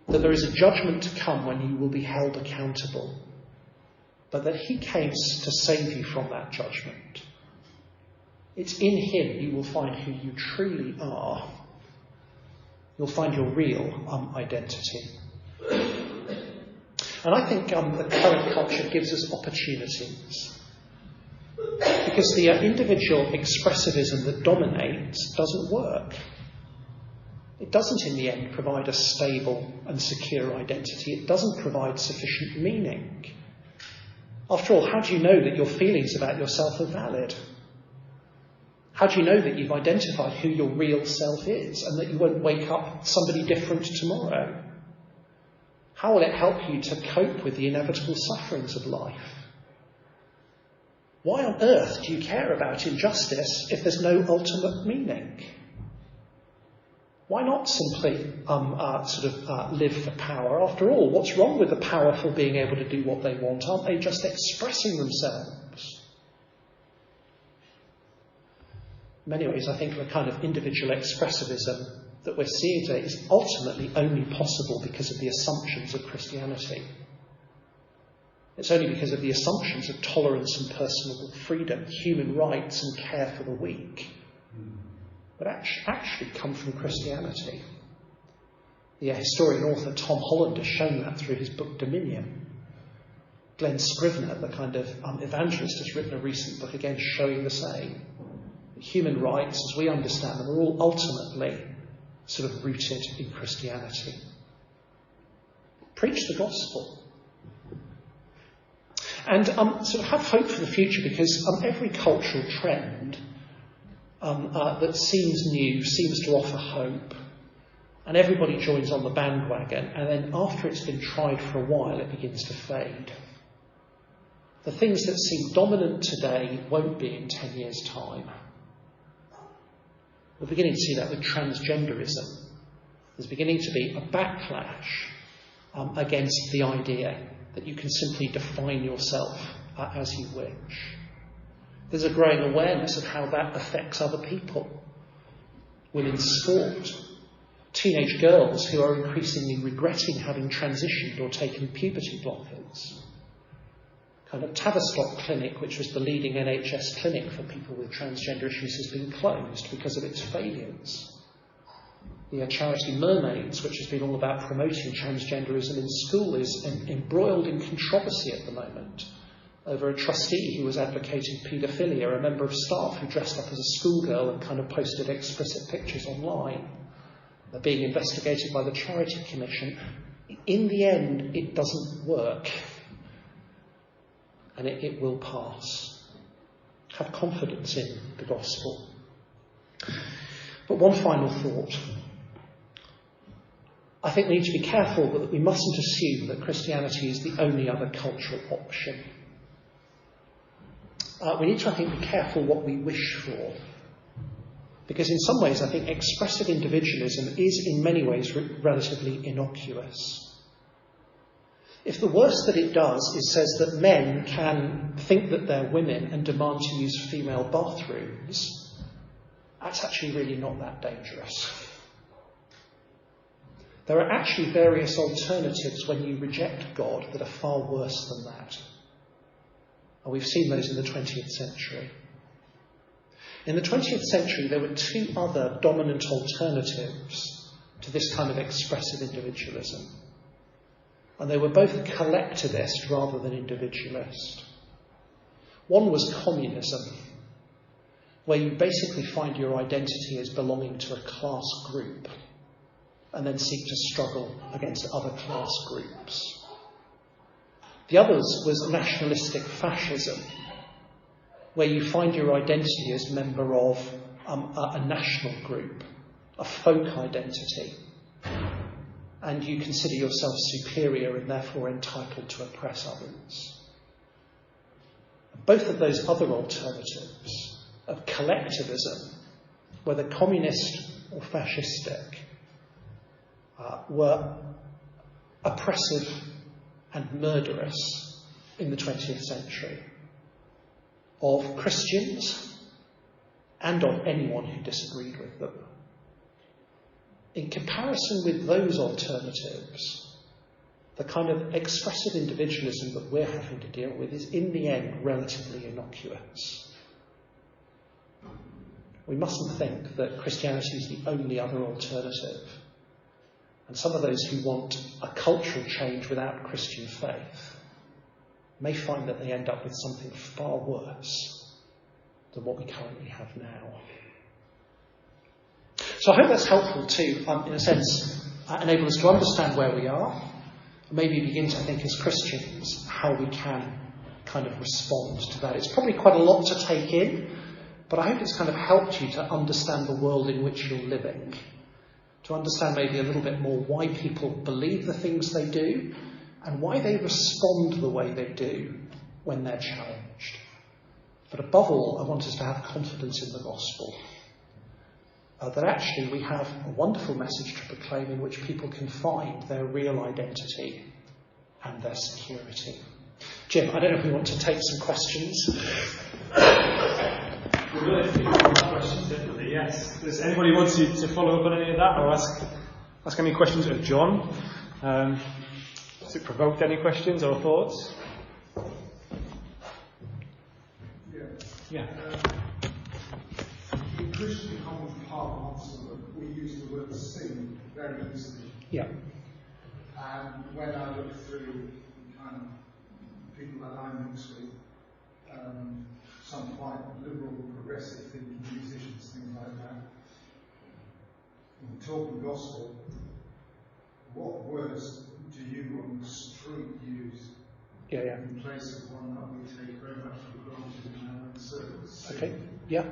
that there is a judgment to come when you will be held accountable, but that he came to save you from that judgment. It's in him you will find who you truly are. You'll find your real identity. And I think the current culture gives us opportunities. Because the individual expressivism that dominates doesn't work. It doesn't, in the end, provide a stable and secure identity. It doesn't provide sufficient meaning. After all, how do you know that your feelings about yourself are valid? How do you know that you've identified who your real self is and that you won't wake up somebody different tomorrow? How will it help you to cope with the inevitable sufferings of life? Why on earth do you care about injustice if there's no ultimate meaning? Why not simply live for power? After all, what's wrong with the powerful being able to do what they want? Aren't they just expressing themselves? In many ways, I think the kind of individual expressivism that we're seeing today is ultimately only possible because of the assumptions of Christianity. It's only because of the assumptions of tolerance and personal freedom, human rights and care for the weak, but actually come from Christianity. The historian author Tom Holland has shown that through his book Dominion. Glenn Scrivener, the kind of evangelist, has written a recent book again showing the same. Human rights, as we understand them, are all ultimately sort of rooted in Christianity. Preach the gospel. And sort of have hope for the future, because every cultural trend that seems new, seems to offer hope. and everybody joins on the bandwagon, and then after it's been tried for a while, it begins to fade. The things that seem dominant today won't be in 10 years' time. We're beginning to see that with transgenderism. There's beginning to be a backlash against the idea that you can simply define yourself as you wish. There's a growing awareness of how that affects other people. Women's sport, teenage girls who are increasingly regretting having transitioned or taken puberty blockers. Kind of Tavistock Clinic, which was the leading NHS clinic for people with transgender issues, has been closed because of its failures. The charity Mermaids, which has been all about promoting transgenderism in school, is embroiled in controversy at the moment over a trustee who was advocating paedophilia, a member of staff who dressed up as a schoolgirl and kind of posted explicit pictures online. They're being investigated by the Charity Commission. In the end, it doesn't work. And it will pass. Have confidence in the gospel. But one final thought. I think we need to be careful that we mustn't assume that Christianity is the only other cultural option. We need to, I think, be careful what we wish for. Because in some ways, I think expressive individualism is in many ways relatively innocuous. If the worst that it does is says that men can think that they're women and demand to use female bathrooms, that's actually really not that dangerous. There are actually various alternatives when you reject God that are far worse than that. And we've seen those in the 20th century. In the 20th century, there were two other dominant alternatives to this kind of expressive individualism. And they were both collectivist rather than individualist. One was communism, where you basically find your identity as belonging to a class group and then seek to struggle against other class groups. The other was nationalistic fascism, where you find your identity as member of a national group, a folk identity, and you consider yourself superior and therefore entitled to oppress others. Both of those other alternatives of collectivism, whether communist or fascistic, were oppressive and murderous in the 20th century of Christians and of anyone who disagreed with them. In comparison with those alternatives, the kind of expressive individualism that we're having to deal with is, in the end, relatively innocuous. We mustn't think that Christianity is the only other alternative. And some of those who want a cultural change without Christian faith may find that they end up with something far worse than what we currently have now. So I hope that's helpful to, in a sense, enable us to understand where we are, and maybe begin to think as Christians how we can kind of respond to that. It's probably quite a lot to take in, but I hope it's kind of helped you to understand the world in which you're living, to understand maybe a little bit more why people believe the things they do and why they respond the way they do when they're challenged. But above all, I want us to have confidence in the gospel. That actually we have a wonderful message to proclaim in which people can find their real identity and their security. Jim, I don't know if we want to take some questions. We will if you have questions, definitely, yes. Does anybody want to follow up on any of that or ask any questions of John? Has it provoked any questions or thoughts? Yeah. In Christian common parlance, we use the word sin very easily. Yeah. And when I look through kind of people that I mix with, some quite liberal, progressive thinking musicians, things like that, in talking gospel, what words do you on the street use in place of one that we take very much for granted in our own service? Okay, yeah.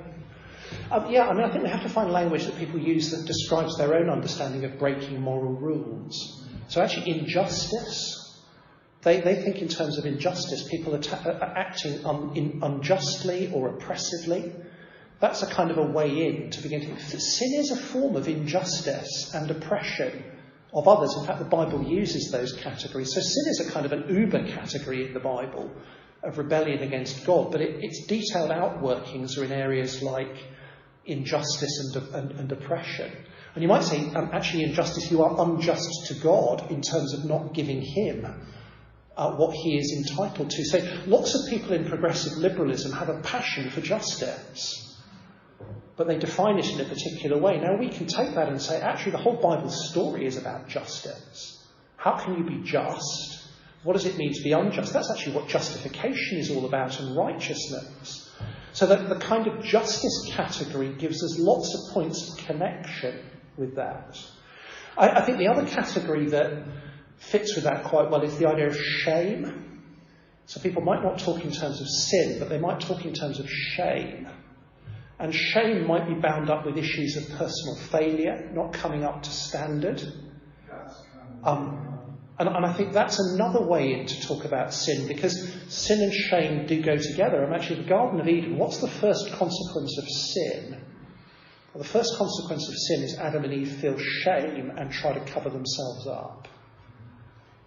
I think we have to find language that people use that describes their own understanding of breaking moral rules. So actually, injustice. They think in terms of injustice, people are acting unjustly or oppressively. That's a kind of a way in to begin to think. Sin is a form of injustice and oppression of others. In fact, the Bible uses those categories. So sin is a kind of an uber category in the Bible of rebellion against God, but its detailed outworkings are in areas like injustice and oppression. And you might say, actually, injustice, you are unjust to God in terms of not giving him what he is entitled to. So lots of people in progressive liberalism have a passion for justice, but they define it in a particular way. Now we can take that and say, actually, the whole Bible story is about justice. How can you be just? What does it mean to be unjust? That's actually what justification is all about, and righteousness. So that the kind of justice category gives us lots of points of connection with that. I think the other category that fits with that quite well is the idea of shame. So people might not talk in terms of sin, but they might talk in terms of shame. And shame might be bound up with issues of personal failure, not coming up to standard. And I think that's another way in to talk about sin, because sin and shame do go together. And actually, the Garden of Eden, what's the first consequence of sin? Well, the first consequence of sin is Adam and Eve feel shame and try to cover themselves up,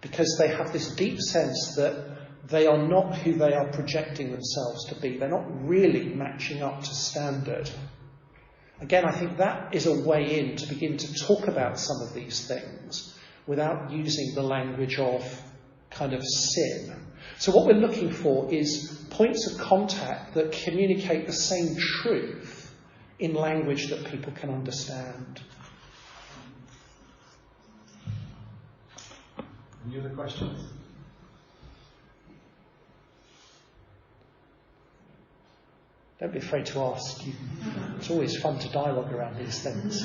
because they have this deep sense that they are not who they are projecting themselves to be. They're not really matching up to standard. Again, I think that is a way in to begin to talk about some of these things without using the language of kind of sin. So what we're looking for is points of contact that communicate the same truth in language that people can understand. Any other questions? Don't be afraid to ask. It's always fun to dialogue around these things.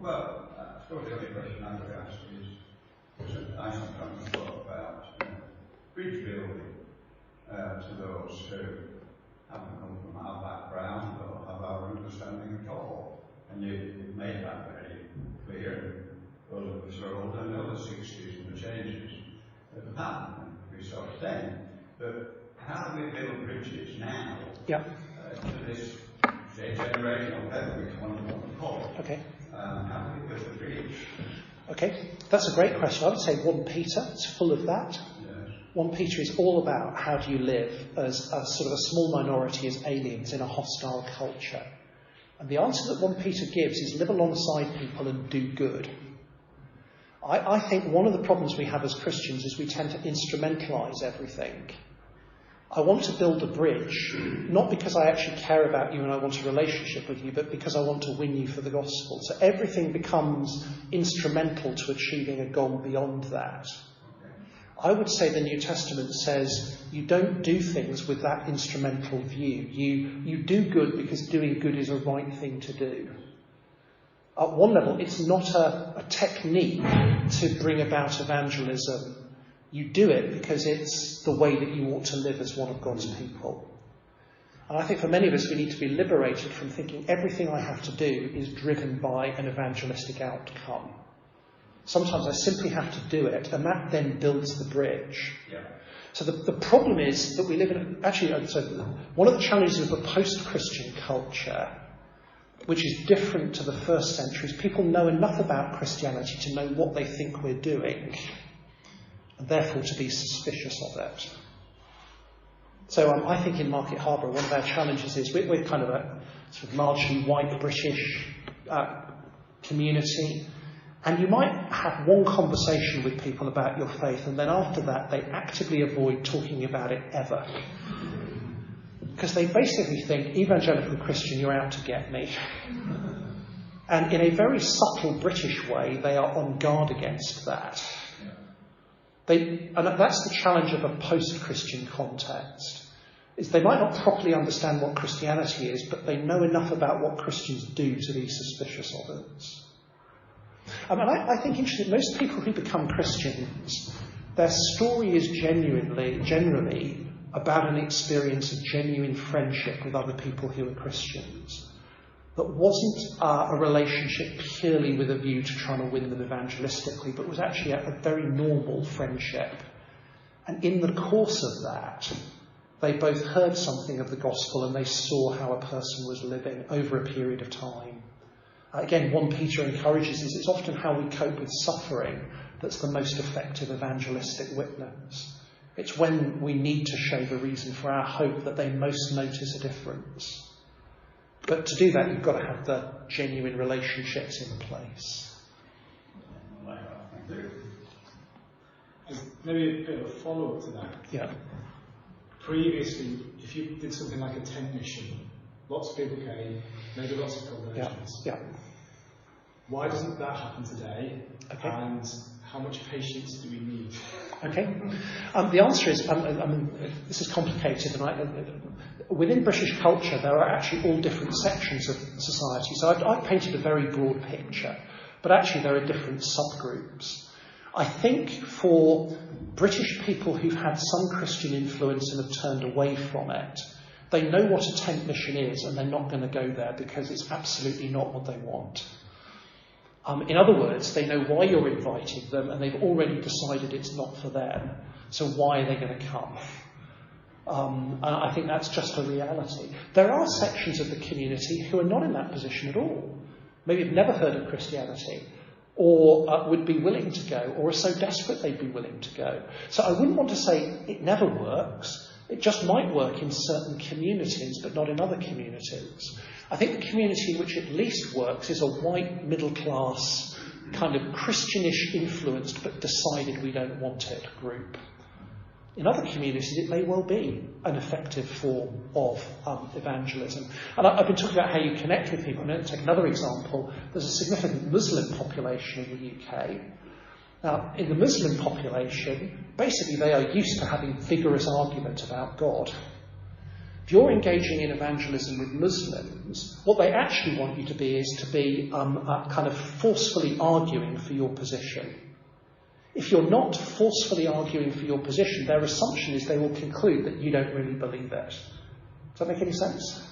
Well, I suppose the only question I would ask is I sometimes talk about bridge building to those who haven't come from our background or have our understanding at all. And you've made that very clear. Those of us are older know the 60s and the changes that have happened, we sort of thing. But how do we build bridges now to this generation, or whatever we want to call it? Okay. How do we build a bridge? Okay, that's a great question. I would say 1 Peter, it's full of that. Yes. 1 Peter is all about how do you live as a sort of a small minority, as aliens in a hostile culture. And the answer that 1 Peter gives is live alongside people and do good. I think one of the problems we have as Christians is we tend to instrumentalise everything. I want to build a bridge, not because I actually care about you and I want a relationship with you, but because I want to win you for the gospel. So everything becomes instrumental to achieving a goal beyond that. I would say the New Testament says you don't do things with that instrumental view. You do good because doing good is a right thing to do. At one level, it's not a technique to bring about evangelism. You do it because it's the way that you ought to live as one of God's people. And I think for many of us, we need to be liberated from thinking everything I have to do is driven by an evangelistic outcome. Sometimes I simply have to do it, and that then builds the bridge. Yeah. So the problem is that we live in... one of the challenges of a post-Christian culture, which is different to the first century, is people know enough about Christianity to know what they think we're doing, and therefore to be suspicious of it. So I think in Market Harborough, one of our challenges is we're kind of a sort of largely white British community, and you might have one conversation with people about your faith, and then after that they actively avoid talking about it ever. Because they basically think, evangelical Christian, you're out to get me. And in a very subtle British way, they are on guard against that. And that's the challenge of a post-Christian context, is they might not properly understand what Christianity is, but they know enough about what Christians do to be suspicious of it. I think interesting, most people who become Christians, their story is generally about an experience of genuine friendship with other people who were Christians that wasn't a relationship purely with a view to trying to win them evangelistically, but was actually a very normal friendship. And in the course of that, they both heard something of the gospel and they saw how a person was living over a period of time. Again, 1 Peter encourages us, it's often how we cope with suffering that's the most effective evangelistic witness. It's when we need to show the reason for our hope that they most notice a difference. But to do that, you've got to have the genuine relationships in place. Maybe a bit of a follow-up to that. Yeah. Previously, if you did something like a tent mission, lots of people came, maybe lots of conversions. Yeah. Why doesn't that happen today? Okay. And how much patience do we need? Okay. The answer is, this is complicated, and within British culture there are actually all different sections of society. So I've painted a very broad picture, but actually there are different subgroups. I think for British people who've had some Christian influence and have turned away from it, they know what a tent mission is and they're not going to go there because it's absolutely not what they want. In other words, they know why you're inviting them and they've already decided it's not for them. So why are they going to come? I think that's just a reality. There are sections of the community who are not in that position at all. Maybe have never heard of Christianity, or would be willing to go, or are so desperate they'd be willing to go. So I wouldn't want to say it never works. It just might work in certain communities, but not in other communities. I think the community in which it least works is a white, middle-class, kind of Christianish influenced, but decided we don't want it group. In other communities, it may well be an effective form of evangelism. And I've been talking about how you connect with people. I'm going to take another example. There's a significant Muslim population in the UK. Now, in the Muslim population, basically they are used to having vigorous argument about God. If you're engaging in evangelism with Muslims, what they actually want you to be is to be kind of forcefully arguing for your position. If you're not forcefully arguing for your position, their assumption is they will conclude that you don't really believe it. Does that make any sense?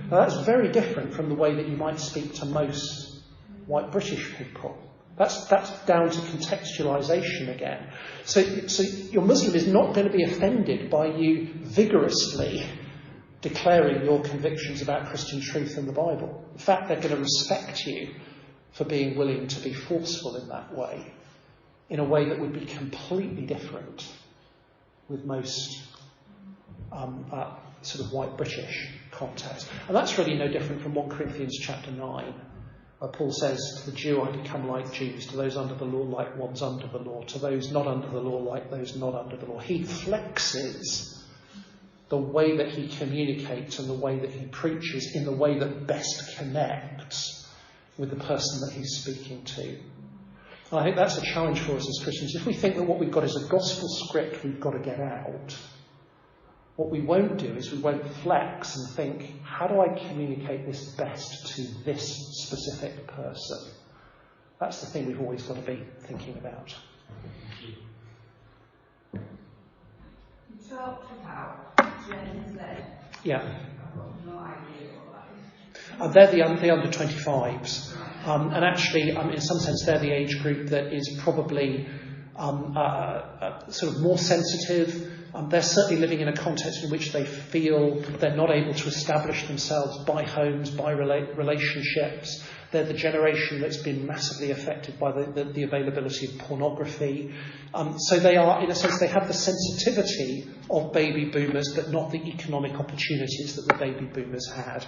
Now, that's very different from the way that you might speak to most white British people. That's down to contextualisation again. So your Muslim is not going to be offended by you vigorously declaring your convictions about Christian truth and the Bible. In fact, they're going to respect you for being willing to be forceful in that way, in a way that would be completely different with most sort of white British context. And that's really no different from 1 Corinthians chapter 9, where Paul says, to the Jew I become like Jews, to those under the law like ones under the law, to those not under the law like those not under the law. He flexes the way that he communicates and the way that he preaches in the way that best connects with the person that he's speaking to. And I think that's a challenge for us as Christians. If we think that what we've got is a gospel script we've got to get out, what we won't do is we won't flex and think, how do I communicate this best to this specific person? That's the thing we've always got to be thinking about. You talked about Gen Z. Yeah. I've got no idea what that is. They're the under 25s. And actually, in some sense, they're the age group that is probably sort of more sensitive. They're certainly living in a context in which they feel they're not able to establish themselves by homes, by relationships. They're the generation that's been massively affected by the availability of pornography. So they are, in a sense, they have the sensitivity of baby boomers, but not the economic opportunities that the baby boomers had.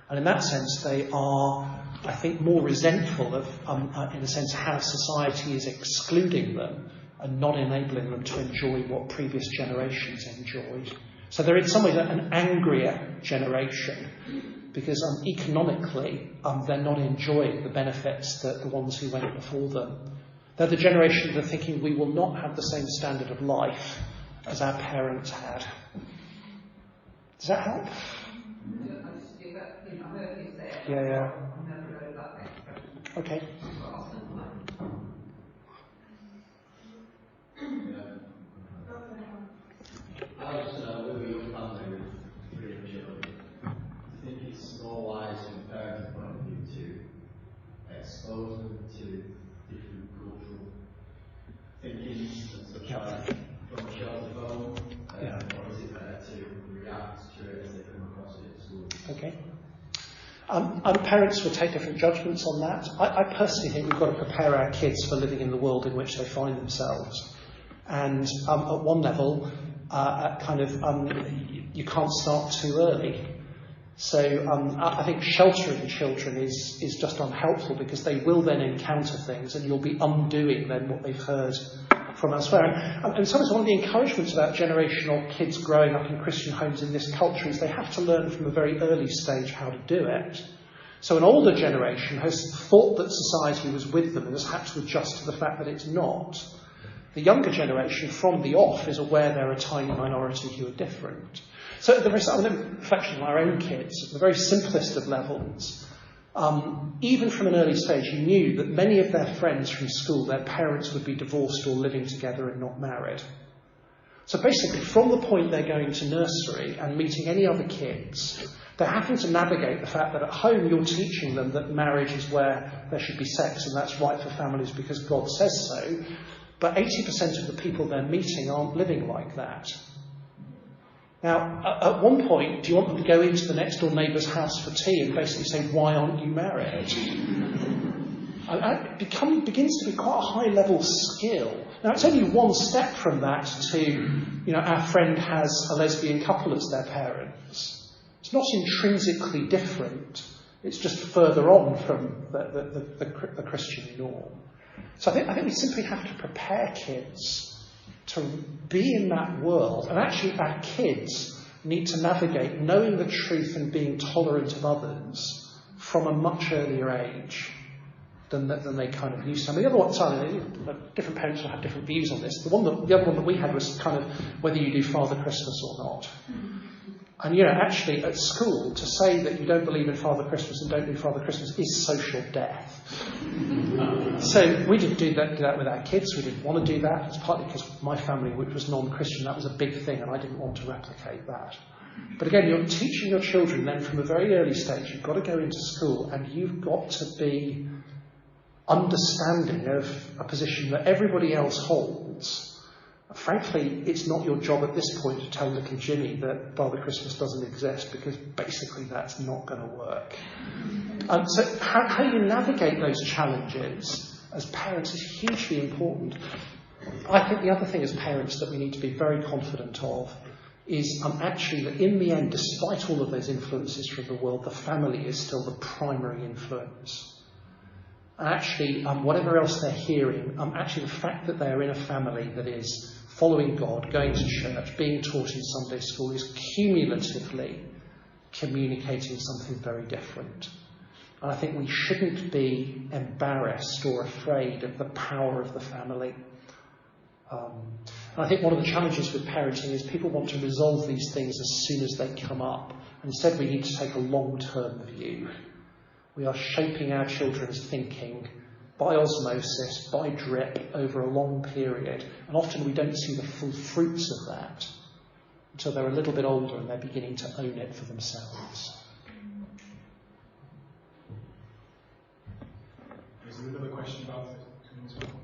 And in that sense, they are, I think, more resentful of, in a sense, how society is excluding them and not enabling them to enjoy what previous generations enjoyed. So they're in some ways an angrier generation because economically they're not enjoying the benefits that the ones who went before them. They're the generation that are thinking we will not have the same standard of life as our parents had. Does that help? Yeah. Okay. I was with a young Other parents will take different judgments on that. I personally think we've got to prepare our kids for living in the world in which they find themselves. And at one level, you can't start too early. So I think sheltering children is just unhelpful, because they will then encounter things and you'll be undoing then what they've heard from elsewhere. And so one of the encouragements about generational kids growing up in Christian homes in this culture is they have to learn from a very early stage how to do it. So an older generation has thought that society was with them and has had to adjust to the fact that it's not. The younger generation from the off is aware they're a tiny minority who are different. So there is some reflection on our own kids at the very simplest of levels. Even from an early stage, you knew that many of their friends from school, their parents would be divorced or living together and not married. So basically, from the point they're going to nursery and meeting any other kids, they're having to navigate the fact that at home you're teaching them that marriage is where there should be sex and that's right for families because God says so. But 80% of the people they're meeting aren't living like that. Now, at one point, do you want them to go into the next door neighbour's house for tea and basically say, why aren't you married? It begins to be quite a high level skill. Now, it's only one step from that to, our friend has a lesbian couple as their parents. It's not intrinsically different. It's just further on from the Christian norm. So I think we simply have to prepare kids to be in that world. And actually our kids need to navigate knowing the truth and being tolerant of others from a much earlier age than they kind of used to. I mean, the other one, different parents will have different views on this. The other one that we had was kind of whether you do Father Christmas or not. And, actually at school, to say that you don't believe in Father Christmas and don't do Father Christmas is social death. So we didn't do that with our kids. We didn't want to do that. It's partly because my family, which was non-Christian, that was a big thing, and I didn't want to replicate that. But again, you're teaching your children then from a very early stage. You've got to go into school and you've got to be understanding of a position that everybody else holds. Frankly, it's not your job at this point to tell little Jimmy that Father Christmas doesn't exist, because basically that's not going to work. So how you navigate those challenges as parents is hugely important. I think the other thing as parents that we need to be very confident of is actually that in the end, despite all of those influences from the world, the family is still the primary influence. And actually, whatever else they're hearing, actually the fact that they're in a family that is following God, going to church, being taught in Sunday school is cumulatively communicating something very different. And I think we shouldn't be embarrassed or afraid of the power of the family. And I think one of the challenges with parenting is people want to resolve these things as soon as they come up. Instead, we need to take a long-term view. We are shaping our children's thinking by osmosis, by drip, over a long period. And often we don't see the full fruits of that until they're a little bit older and they're beginning to own it for themselves. Is there another question about it coming as well?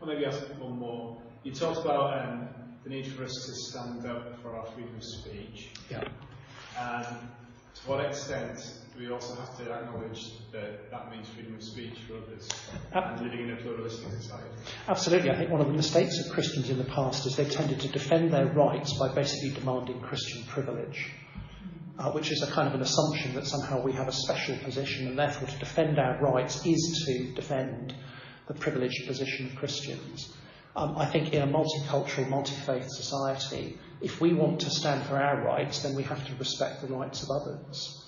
I'll maybe ask one more. You talked about the need for us to stand up for our freedom of speech. Yeah. To what extent do we also have to acknowledge that that means freedom of speech for others and living in a pluralistic society? Absolutely. I think one of the mistakes of Christians in the past is they've tended to defend their rights by basically demanding Christian privilege, which is a kind of an assumption that somehow we have a special position, and therefore to defend our rights is to defend the privileged position of Christians. I think in a multicultural, multi-faith society, if we want to stand for our rights, then we have to respect the rights of others.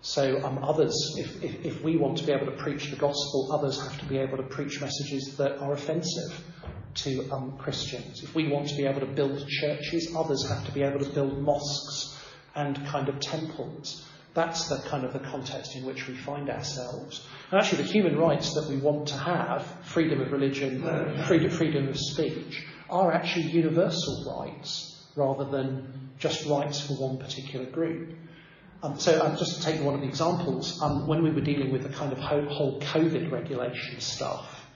So others, if we want to be able to preach the gospel, others have to be able to preach messages that are offensive to Christians. If we want to be able to build churches, others have to be able to build mosques and kind of temples. That's the kind of the context in which we find ourselves. And actually the human rights that we want to have, freedom of religion, freedom of speech, are actually universal rights rather than just rights for one particular group. So just to take one of the examples, when we were dealing with the kind of whole COVID regulation stuff,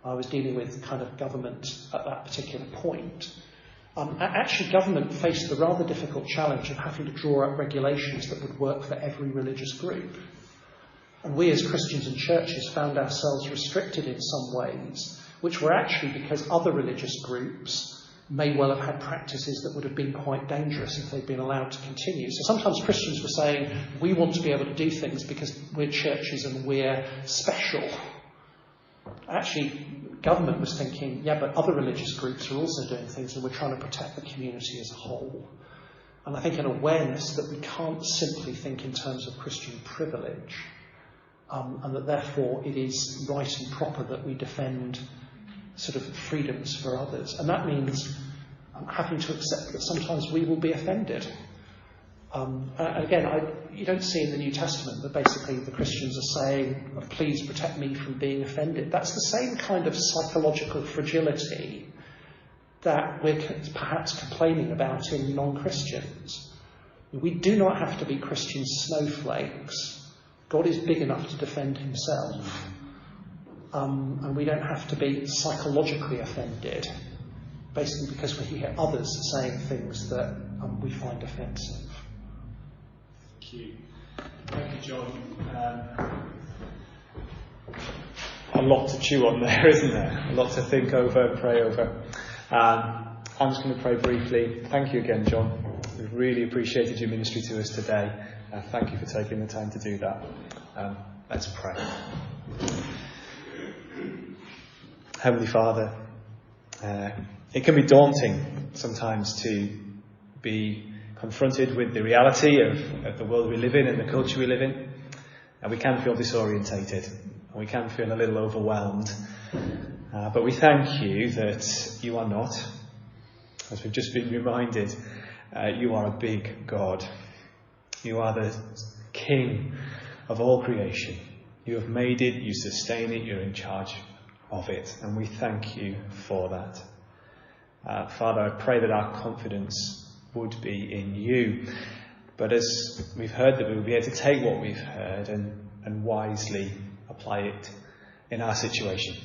I was dealing with kind of government at that particular point. Actually, government faced the rather difficult challenge of having to draw up regulations that would work for every religious group. And we as Christians and churches found ourselves restricted in some ways, which were actually because other religious groups may well have had practices that would have been quite dangerous if they'd been allowed to continue. So sometimes Christians were saying, we want to be able to do things because we're churches and we're special. Actually, government was thinking, yeah, but other religious groups are also doing things and we're trying to protect the community as a whole. And I think an awareness that we can't simply think in terms of Christian privilege, and that therefore it is right and proper that we defend sort of freedoms for others. And that means having to accept that sometimes we will be offended. Again, you don't see in the New Testament that basically the Christians are saying, please protect me from being offended. That's the same kind of psychological fragility that we're perhaps complaining about in non-Christians. We do not have to be Christian snowflakes. God is big enough to defend himself. And we don't have to be psychologically offended, basically because we hear others saying things that we find offensive. Thank you, John. A lot to chew on there, isn't there? A lot to think over, pray over. I'm just going to pray briefly. Thank you again, John. We've really appreciated your ministry to us today. Thank you for taking the time to do that. Let's pray. Heavenly Father, it can be daunting sometimes to be confronted with the reality of the world we live in and the culture we live in, and we can feel disorientated and we can feel a little overwhelmed, but we thank you that you are not. As we've just been reminded, you are a big God. You are the King of all creation. You have made it, you sustain it, you're in charge of it, and we thank you for that. Father, I pray that our confidence would be in you. But as we've heard, that we will be able to take what we've heard and wisely apply it in our situation.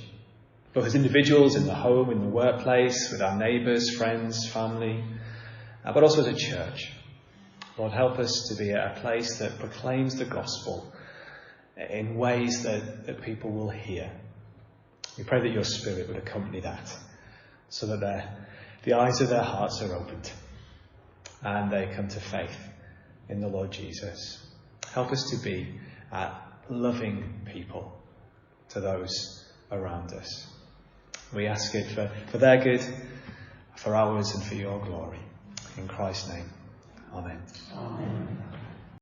Both as individuals, in the home, in the workplace, with our neighbours, friends, family, but also as a church. Lord, help us to be at a place that proclaims the gospel in ways that people will hear. We pray that your Spirit would accompany that, so that the eyes of their hearts are opened and they come to faith in the Lord Jesus. Help us to be loving people to those around us. We ask it for their good, for ours, and for your glory. In Christ's name, amen. Amen.